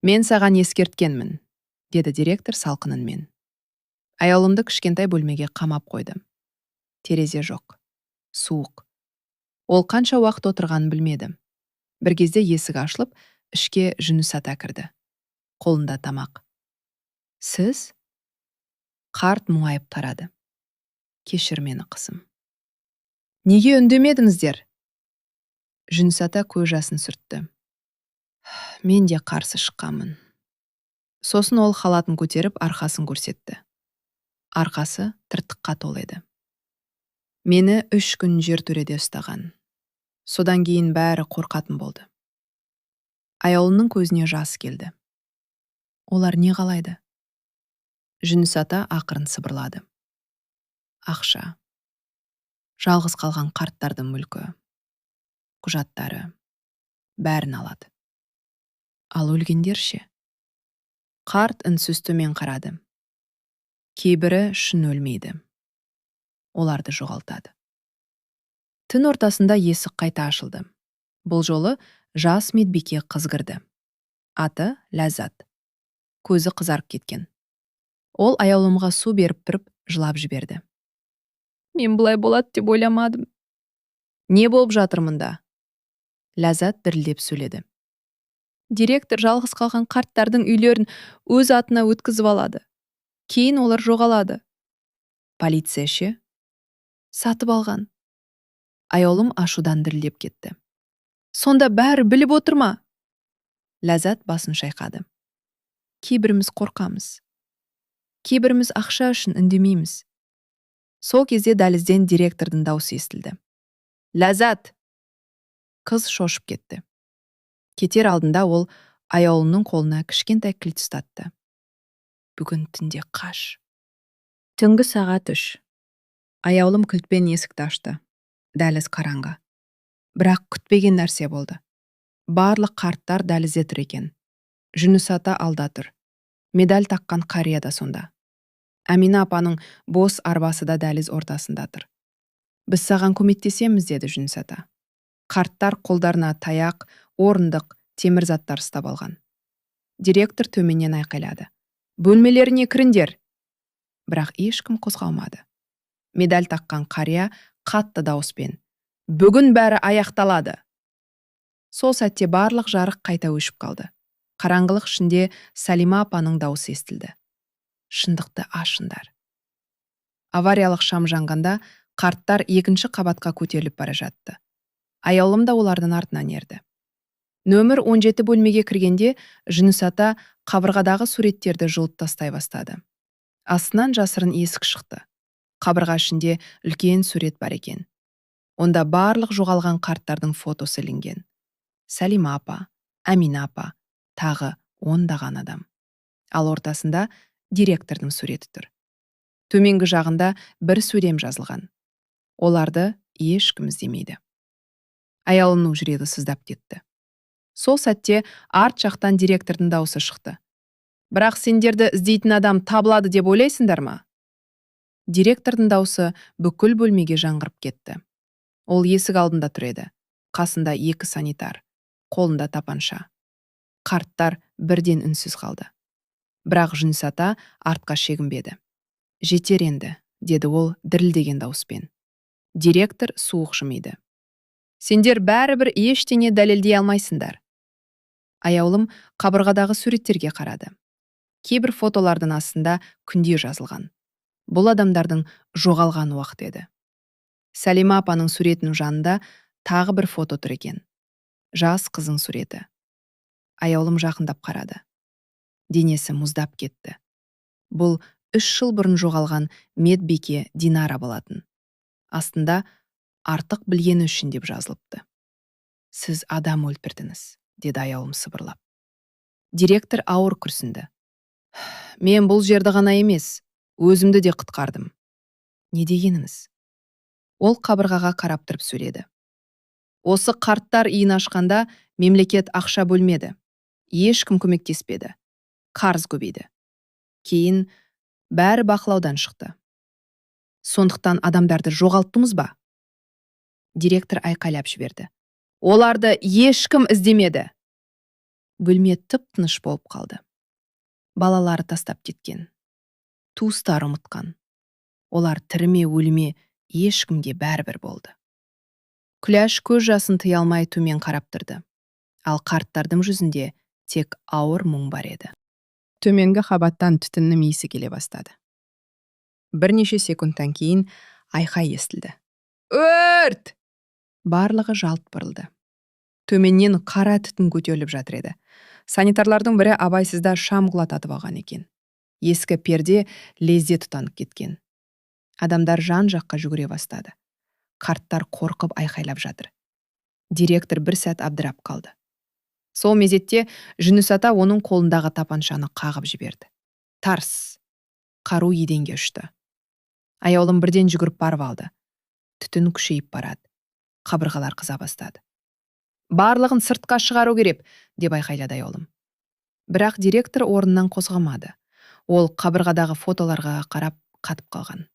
«Мен саған ескерткенмін», деді директор салқын үнмен. Аяулымды кішкентай бөлмеге қамап қойды. Терезе жоқ. Суық. Ол қанша уақыт отырғанын білмеді. Бір кезде есік ашылып, ішке Жүніс ата кірді. Қолында тамақ. «Сіз?» Қарт мұңайып тарады. «Кешір мені, қызым». «Неге үндемедіңіздер?» Жүніс ата көз жасын сүртті. «Мен де қарсы шыққанмын». Сосын ол халатын көтеріп арқасын көрсетті. Арқасы тыртыққа толы еді. «Мені 3 күн жертөледе ұстаған. Содан кейін бәрі қорқатын болды». Аяулымның көзіне жас келді. «Олар не қалайды?» Жүніс ата ақырын сыбырлады. «Ақша. Жалғыз қалған қарттардың мүлкі. Құжаттары. Бәрін алады». «Ал өлгендер ше?» Қарт үнсіз төмен қарады. «Кейбірі шын өлмейді. Оларды жоғалтады». Түн ортасында есік қайта ашылды. Бұл жолы жас медбике қыз кірді. Аты Ләззат. Көзі қызарып кеткен. Ол аяулымға су беріп тұрып жылап жіберді. «Мен бұлай болады деп ойламадым». «Не болып жатыр мұнда?» Ләззат дірілдеп сөйледі. «Директор жалғыз қалған қарттардың үйлерін өз атына өткізіп алады. Кейін олар жоғалады. Полиция ше? Сатып алған. Аяулым ашудан дірілдеп кетті. Сонда бәрі біліп отыр ма? Ләззат басын шайқады. Кейбіріміз қорқамыз. Кейбіріміз ақша үшін үндемейміз. Сол кезде дәлізден директордың даусы естілді. Ләззат! Қыз шошып кетті. Кетер алдында ол аяулының қолына кішкентай кілт ұстатты. Бүгін түнде қаш. Түнгі сағат 3. Аяулым кілтпен есікті ашты. Дәліз қараңғы. Бірақ күтпеген нәрсе болды. Барлық қарттар дәлізде тұр екен. Жүніс ата алда тұр. Медаль таққан қария да сонда. Әмина апаның бос арбасы да дәліз ортасында тұр. Біз саған көмектесеміз, деді Жүніс ата. Қарттар қолдарына таяқ, орындық, темір заттар ұстап алған. Директор төменнен айқайлады. Бөлмелеріне кіріңдер. Бірақ ешкім қозғалмады. Медаль таққан қария қатты дауыспен. Бүгін бәрі аяқталады. Сол сәтте барлық жарық қайта өшіп қалды. Қараңғылық ішінде Салима апаның дауысы естілді. Шындықты ашыңдар. Авариялық шам жанғанда қарттар екінші қабатқа көтеріліп бара жатты. Аяулым да олардың артынан ерді. Нөмір 17 бөлмеге кіргенде Жүніс ата қабырғадағы суреттерді жұлып тастай бастады. Астынан жасырын есік шықты. Қабырға ішінде үлкен сурет бар екен. Онда барлық жоғалған қарттардың фотосы ілінген. Салима апа, Әмина апа, тағы 10-даған адам. Ал ортасында директордың суреті тұр. Төменгі жағында бір сөйлем жазылған. Оларды ешкім іздемейді. Аяулымның жүрегі сыздап кетті. Сол сәтте арт жақтан директордың дауысы шықты. Бірақ сендерді іздейтін адам табылады деп ойлайсыңдар ма? Директордың дауысы бүкіл бөлмеге жаңғырып кетті. Ол есік алдында тұр еді. Қасында 2 санитар, қолында тапанша. Қарттар бірден үнсіз қалды. Бірақ Жүніс ата артқа шегінбеді. Жетер енді, деді ол дірілдеген дауыспен. Директор суық жымиды. Сендер бәрібір ештеңе дәлелдей алмайсыңдар. Аяулым қабырғадағы суреттерге қарады. Кейбір фотолардың астында күнде жазылған. Бұл адамдардың жоғалған уақыт еді. Салима апаның суретінің жанында тағы бір фото тұр екен. Жас қызың суреті. Аяулым жақындап қарады. Денесі мұздап кетті. Бұл 3 жыл бұрын жоғалған медбике Динара болатын. Астында артық білгені үшін деп жазылыпты. Сіз адам өлтірдіңіз, деді аяулым сыбырлап. Директор ауыр күрсінді. Мен бұл жерді ғана емес, өзімді де құтқардым. Не дегеніңіз? Ол қабырғаға қарап тұрып сөйледі. Осы қарттар үйін ашқанда мемлекет ақша бөлмеді. Ешкім көмектеспеді. Қарыз көбейді. Кейін бәрі бақылаудан шықты. Сондықтан адамдарды жоғалттыңыз ба? Директор айқайлап жіберді. Оларды ешкім іздемеді. Бөлме тып-тыныш болып қалды. Балалары тастап кеткен. Туыстары ұмытқан. Олар тіріме өліме ешкімге бәрібір болды. Күләш көз жасын тыя алмай төмен қарап тұрды. Ал қарттардың жүзінде тек ауыр мұң бар еді. Төменгі қабаттан түтіннің иісі келе бастады. Бірнеше секундтан кейін айқай естілді. Өрт! Барлығы жалт бұрылды. Төменнен қара түтін көтеріліп жатыр еді. Санитарлардың бірі абайсызда шам құлататып алған екен. Ескі перде лезде тұтанып кеткен. Адамдар жан жаққа жүгіре бастады. Қарттар қорқып айқайлап жатыр. Директор бір сәт абдырап қалды. Сол мезетте Жүніс ата оның қолындағы тапаншаны қағып жіберді. Тарс! Қару еденге ұшты. Аяулым бірден жүгіріп барып алды. Түтін күшейіп барады. Қабырғалар қыза бастады. Барлығын сыртқа шығару керек, деп айқайлады аяулым. Бірақ директор орнынан қозғалмады. Ол қабырғадағы фотоларға қарап қатып қалған.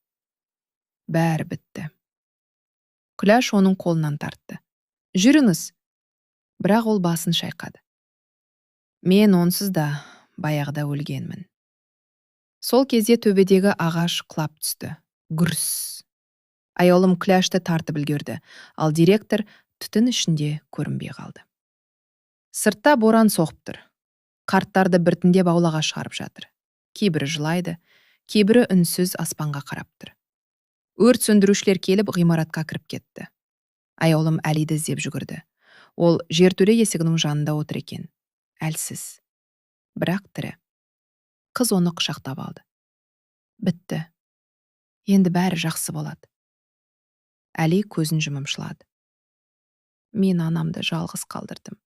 Бәрі бітті. Күләш оның қолынан тартты. Жүріңіз. Бірақ ол басын шайқады. Мен онсыз да баяғыда өлгенмін. Сол кезде төбедегі ағаш құлап түсті. Гүрс. Аяулым Күләшті тартып үлгерді, ал директор түтін ішінде көрінбей қалды. Сыртта боран соғып тұр. Қарттарды біртіндеп аулаға шығарып жатыр. Кейбірі жылайды, Кейбірі үнсіз аспанға қарап тұр. Өрт сөндірушілер келіп ғимаратқа кіріп кетті. Аяулым Әлиді іздеп жүгірді. Ол жертөле есігінің жанында отыр екен. Әлсіз. Бірақ тірі. Қыз оны құшақтап алды. Бітті. Енді бәрі жақсы болады. Әли көзін жұмымшылады. Мен анамды жалғыз қалдырдым.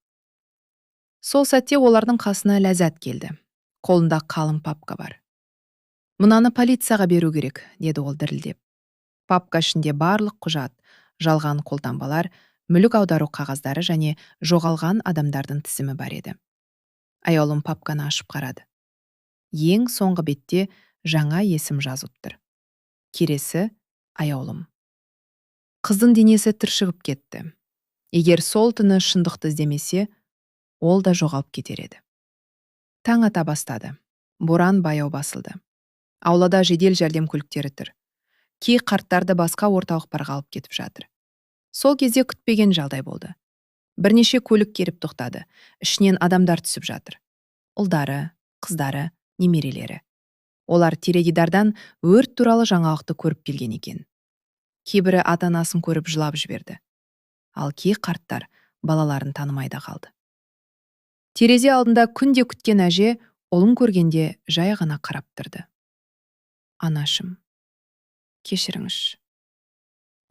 Сол сәтте олардың қасына Ләззат келді. Қолында қалың папка бар. Мынаны полицияға беру керек, деді ол дірілдеп. Папка ішінде барлық құжат, жалған қолтаңбалар, мүлік аудару қағаздары және жоғалған адамдардың тізімі бар еді. Аяулым папканы ашып қарады. Ең соңғы бетте жаңа есім жазылып тұр. Кересі Аяулым. Қыздың денесі түршігіп кетті. Егер сол түні шындықты іздемесе, ол да жоғалып кетер еді. Таң ата бастады. Боран баяу басылды. Аулада жедел жәрдем көліктері тұр. Кей қарттарды басқа орталықтарға алып кетіп жатыр. Сол кезде күтпеген жағдай болды. Бірнеше көлік келіп тоқтады. Ішінен адамдар түсіп жатыр. Ұлдары, қыздары, немерелері. Олар теледидардан өрт туралы жаңалықты көріп келген екен. Кейбірі ата-анасын көріп жылап жіберді. Ал кей қарттар балаларын танымай да қалды. Терезе алдында күнде күткен әже ұлын көргенде жай ғана қарап тұрды. Анашым, кешіріңіз.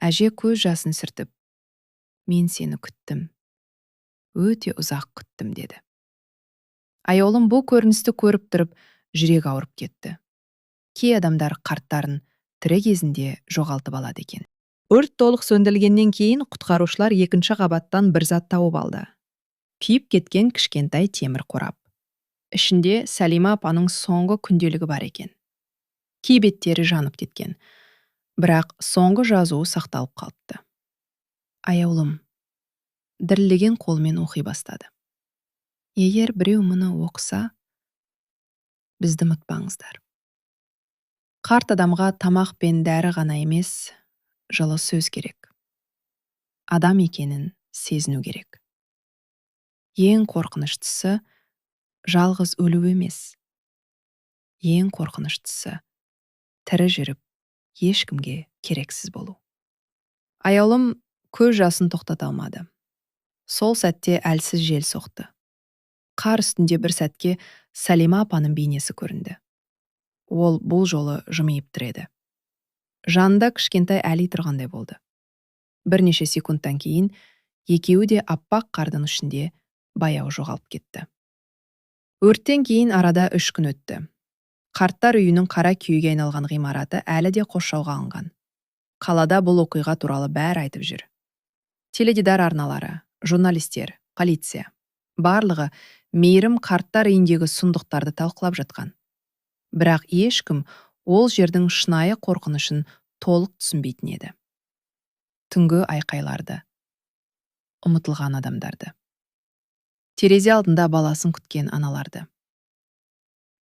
Әже көз жасын сүртіп, мен сені күттім. Өте ұзақ күттім, деді. Аяулым бұл көріністі көріп тұрып, жүрек ауырып кетті. Кей адамдар қарттарын тірі кезінде жоғалтып алады екен. Өрт толық сөндірілгеннен кейін құтқарушылар екінші қабаттан бір зат тауып алды. Күйіп кеткен кішкентай темір қорап. Ішінде Сәлима апаның соңғы күнделігі бар екен. Кей беттері жанып кеткен. Бірақ соңғы жазуы сақталып қалыпты. Аяулым, дірілдеген қолмен оқи бастады. Егер біреу мұны оқыса, бізді ұмытпаңыздар. Қарт адамға тамақ пен дәрі ғана емес, жылы сөз керек. Адам екенін сезіну керек. Ең қорқыныштысы жалғыз өлу емес. Ең қорқыныштысы тірі жүріп, ешкімге керексіз болу. Аяулым көз жасын тоқтата алмады. Сол сәтте әлсіз жел соқты. Қар үстінде бір сәтке Сәлима апаның бейнесі көрінді. Ол бұл жолы жымиып тұр еді. Жанында кішкентай Әли тұрғандай болды. Бірнеше секундтан кейін екеуі де аппақ қардың ішінде баяу жоғалып кетті. Өрттен кейін арада 3 күн өтті. Қарттар үйінің қара күйеге айналған ғимараты әлі де қоршауға алынған. Қалада бұл оқиға туралы бәрі айтып жүр. Теледидар арналары, журналистер, полиция. Барлығы мейірім қарттар үйіндегі сұмдықтарды талқылап жатқан. Бірақ ешкім ол жердің шынайы қорқынышын толық түсінбейтін еді. Түнгі айқайларды, ұмытылған адамдарды. Терезе алдында баласын күткен аналарды.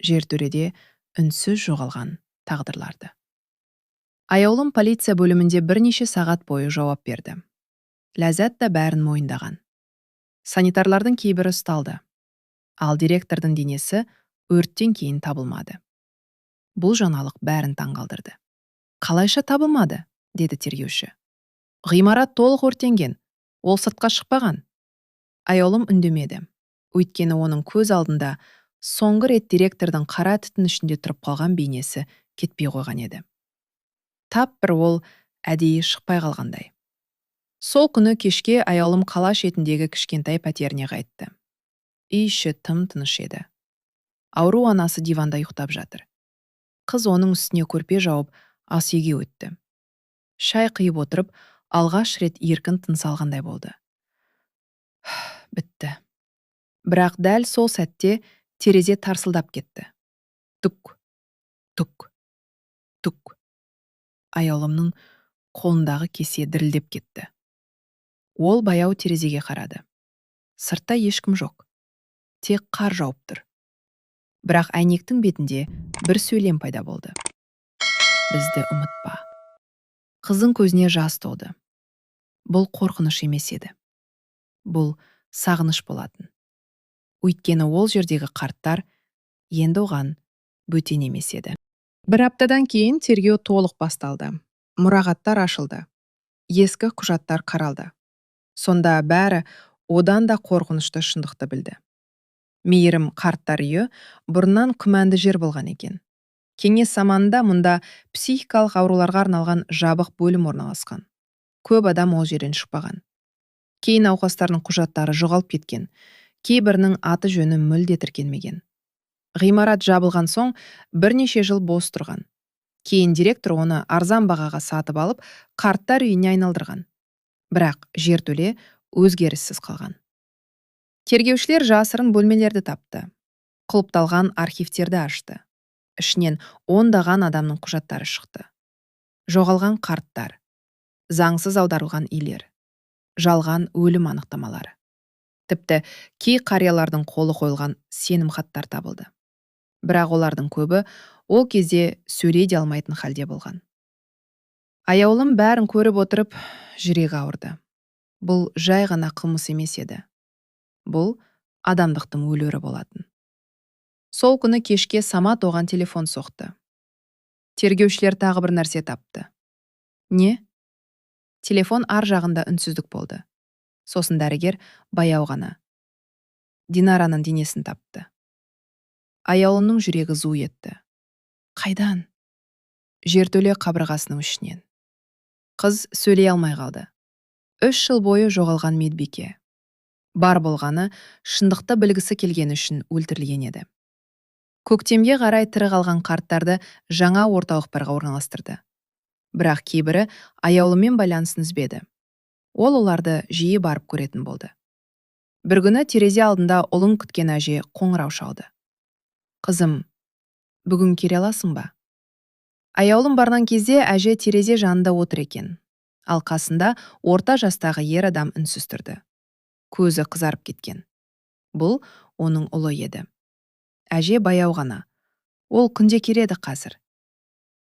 Жертөреде үнсіз жоғалған тағдырларды. Аяулым полиция бөлімінде бірнеше сағат бойы жауап берді. Ләззат та бәрін мойындаған. Санитарлардың кейбірі ұсталды. Ал директордың денесі өрттен кейін табылмады. Бұл жаңалық бәрін таңғалдырды. Қалайша табылмады, деді тергеуші. Ғимарат толық өртенген, ол сыртқа шықпаған. Аяулым үндемеді. Өйткені оның көз алдында соңғы рет директордың қара түтін ішінде тұрып қалған бейнесі кетпей қойған еді. Тап бір ол әдейі шықпай қалғандай. Сол күні кешке аяулым қала шетіндегі кішкентай пәтеріне қайтты. Үй іші тым-тыныш еді. Ауру анасы диванда ұйықтап жатыр. Қыз оның үстіне көрпе жауып ас үйге өтті. Шай қиып отырып, алғаш рет еркін тыныс алғандай болды. Бітті. Бірақ дәл сол сәтте терезе тарсылдап кетті. Тук, тук, тук. Аяулымның қолындағы кесе дірілдеп кетті. Ол баяу терезеге қарады. Сыртта ешкім жоқ. Тек қар жауып тұр. Бірақ әйнектің бетінде бір сөйлем пайда болды. Бізді ұмытпа. Қыздың көзіне жас толды. Бұл қорқыныш емес еді. Бұл сағыныш болатын. Өйткені ол жердегі қарттар енді оған бөтен емес еді. Бір аптадан кейін тергеу толық басталды. Мұрағаттар ашылды. Ескі құжаттар қаралды. Сонда бәрі одан да қорқынышты шындықты білді. Мейірім қарттар үйі бұрыннан күмәнді жер болған екен. Кеңес заманында мұнда психикалық ауруларға арналған жабық бөлім орналасқан. Көп адам ол жерден шықпаған. Кей науқастардың құжаттары жоғалып кеткен. Кейбірінің аты жөні мүлде тіркелмеген. Ғимарат жабылған соң бірнеше жыл бос тұрған. Кейін директор оны арзан бағаға сатып алып, қарттар үйіне айналдырған. Бірақ жертөле өзгеріссіз қалған. Тергеушілер жасырын бөлмелерді тапты. Құлыпталған архивтерді ашты. Ішінен ондаған адамның құжаттары шықты. Жоғалған қарттар, заңсыз аударылған үйлер, жалған өлім анықтамалары. Тіпті кей қариялардың қолы қойылған сенім хаттар табылды. Бірақ олардың көбі ол кезде сөйлей де алмайтын халде болған. Аяулым бәрін көріп отырып, жүрегі ауырды. Бұл жай ғана қылмыс емес еді. Бұл адамдықтың өлері болатын. Сол күні кешке Самат оған телефон соқты. Тергеушілер тағы бір нәрсе тапты. Не? Телефон ар жағында үнсіздік болды. Сосын дәрігер баяу ғана Динараның денесін тапты. Аяулымның жүрегі зу етті. Қайдан? Жертөле қабырғасының ішінен. Қыз сөйлей алмай қалды. 3 жыл бойы жоғалған медбике. Бар болғаны шындықты білгісі келгені үшін өлтірілген еді. Көктемге қарай тірі қалған қарттарды жаңа орталықтарға орналастырды. Бірақ кейбірі аяулыммен байланысын үзбеді. Ол оларды жиі барып көретін болды. Бір күні терезе алдында ұлын күткен әже қоңырау шалды. Қызым, бүгін келе аласың ба? Аяулым барған кезде әже терезе жанында отыр екен. Ал қасында орта жастағы ер адам үнсіз тұрды. Көзі қызарып кеткен. Бұл оның ұлы еді. Әже баяу ғана. Ол күнде келеді қазір.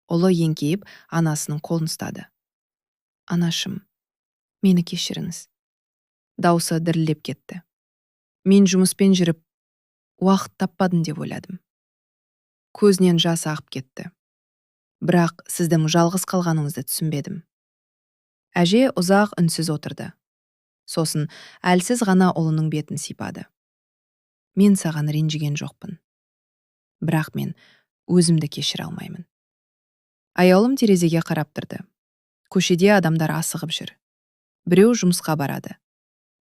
Ұлы еңкейіп анасының қолын ұстады. Анашым, мені кешіріңіз. Даусы дірілдеп кетті. Мен жұмыспен жүріп, уақыт таппадым деп ойладым. Көзінен жас ағып кетті. Бірақ сіздің жалғыз қалғаныңызды түсінбедім. Әже ұзақ үнсіз отырды. Сосын әлсіз ғана ұлының бетін сипады. Мен саған ренжіген жоқпын. Бірақ мен өзімді кешіре алмаймын. Аяулым терезеге қарап тұрды. Көшеде адамдар асығып жүр. Біреу жұмысқа барады.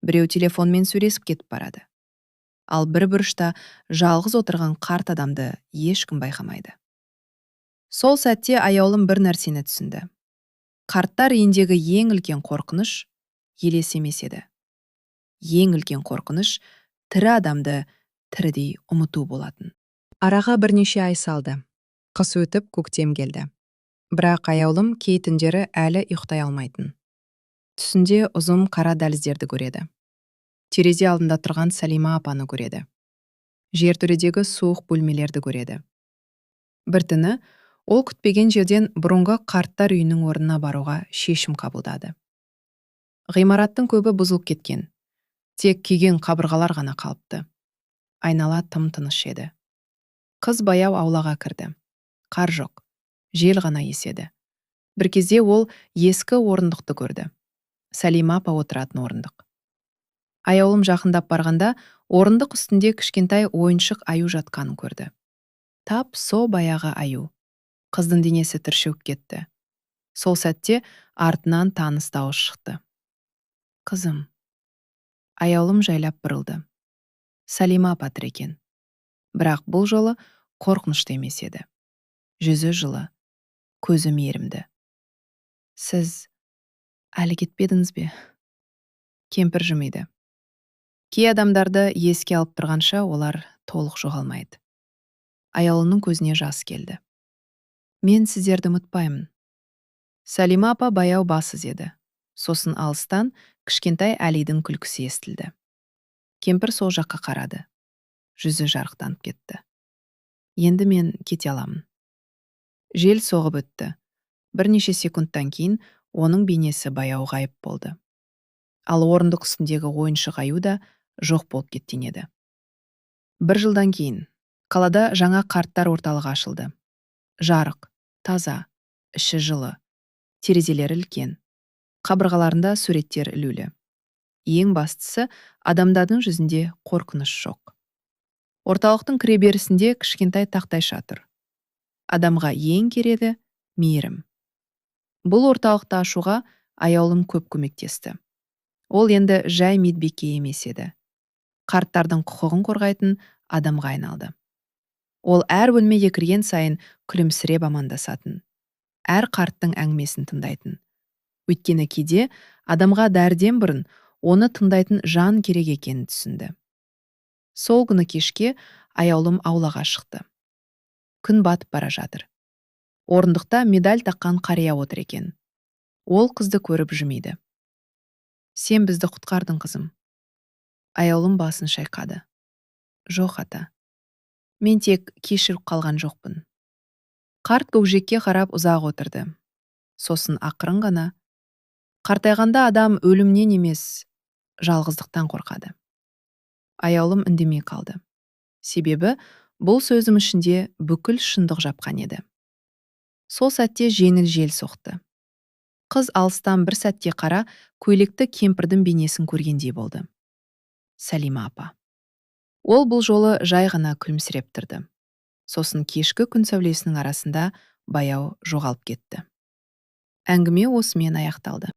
Біреу телефонмен сөйлесіп кетіп барады. Ал бір бұрышта жалғыз отырған қарт адамды ешкім байқамайды. Сол сәтте аяулым бір нәрсені түсінді. Қарттар үйіндегі ең үлкен қорқыныш елес емес еді. Ең үлкен қорқыныш тірі адамды тірідей ұмыту болатын. Араға бірнеше ай салды. Қыс өтіп көктем келді. Бірақ аяулым кей түндері әлі ұйықтай алмайтын. Түсінде ұзын қара дәліздерді көреді. Терезе алдында тұрған Салима апаны көреді. Жертөледегі суық бөлмелерді көреді. Бір түні ол күтпеген жерден бұрынғы қарттар үйінің орнына баруға шешім қабылдады. Ғимараттың көбі бұзылып кеткен. Тек күйген қабырғалар ғана қалыпты. Айнала тым-тыныш еді. Қыз баяу аулаға кірді. Қар жоқ. Жел ғана еседі. Бір кезде ол ескі орындықты көрді. Салима апа отыратын орындық. Аяулым жақындап барғанда, орындық үстінде кішкентай ойыншық аю жатқанын көрді. Тап со баяғы аю. Қыздың денесі түршігіп кетті. Сол сәтте артынан таныс дауыс шықты. Қызым. Аяулым жайлап бұрылды. Салима апа тұр екен. Бірақ бұл жолы қорқынышты емес еді. Жүзі жылы, көзі мейірімді. Сіз әлі кетпедіңіз бе? Кемпір жымиды. Кей адамдарды еске алып тұрғанша олар толық жоғалмайды. Аяулының көзіне жас келді. Мен сіздерді ұмытпаймын. Салима апа баяу басыз еді. Сосын алыстан кішкентай Әлидің күлкісі естілді. Кемпір сол жаққа қарады. Жүзі жарықтанып кетті. Енді мен кете аламын. Жел соғып өтті. Бірнеше секундтан кейін оның бейнесі баяу ғайып болды. Ал орындық үстіндегі ойыншық аю да жоқ болып кеткен еді. 1 жылдан кейін қалада жаңа қарттар орталығы ашылды. Жарық, таза, іші жылы, терезелері үлкен, қабырғаларында суреттер ілулі. Ең бастысы, адамдардың жүзінде қорқыныш жоқ. Орталықтың кіреберісінде кішкентай тақтайша тұр. Адамға ең керегі мейірім. Бұл орталықты ашуға аяулым көп көмектесті. Ол енді жай медбике емес еді. Қарттардың құқығын қорғайтын адамға айналды. Ол әр бөлмеге кірген сайын күлімсіреп амандасатын. Әр қарттың әңгімесін тыңдайтын. Өйткені кейде адамға дәрден бұрын оны тыңдайтын жан керек екенін түсінді. Сол күні кешке аяулым аулаға шықты. Күн батып бара жатыр. Орындықта медаль таққан қария отыр екен. Ол қызды көріп жымиды. Сен бізді құтқардың, қызым. Аяулым басын шайқады. Жоқ, ата. Мен тек кешіріп қалған жоқпын. Қарт көкжиекке қарап ұзақ отырды. Сосын ақырын ғана: қартайғанда адам өлімнен емес, жалғыздықтан қорқады. Аяулым үндемей қалды. Себебі бұл сөзім ішінде бүкіл шындық жапқан еді. Сол сәтте жеңіл жел соқты. Қыз алыстан бір сәтте қара көйлекті кемпірдің бейнесін көргендей болды. Сәлима апа. Ол бұл жолы жай ғана күлімсіреп тұрды. Сосын кешкі күн сәулесінің арасында баяу жоғалып кетті. Әңгіме осымен аяқталды.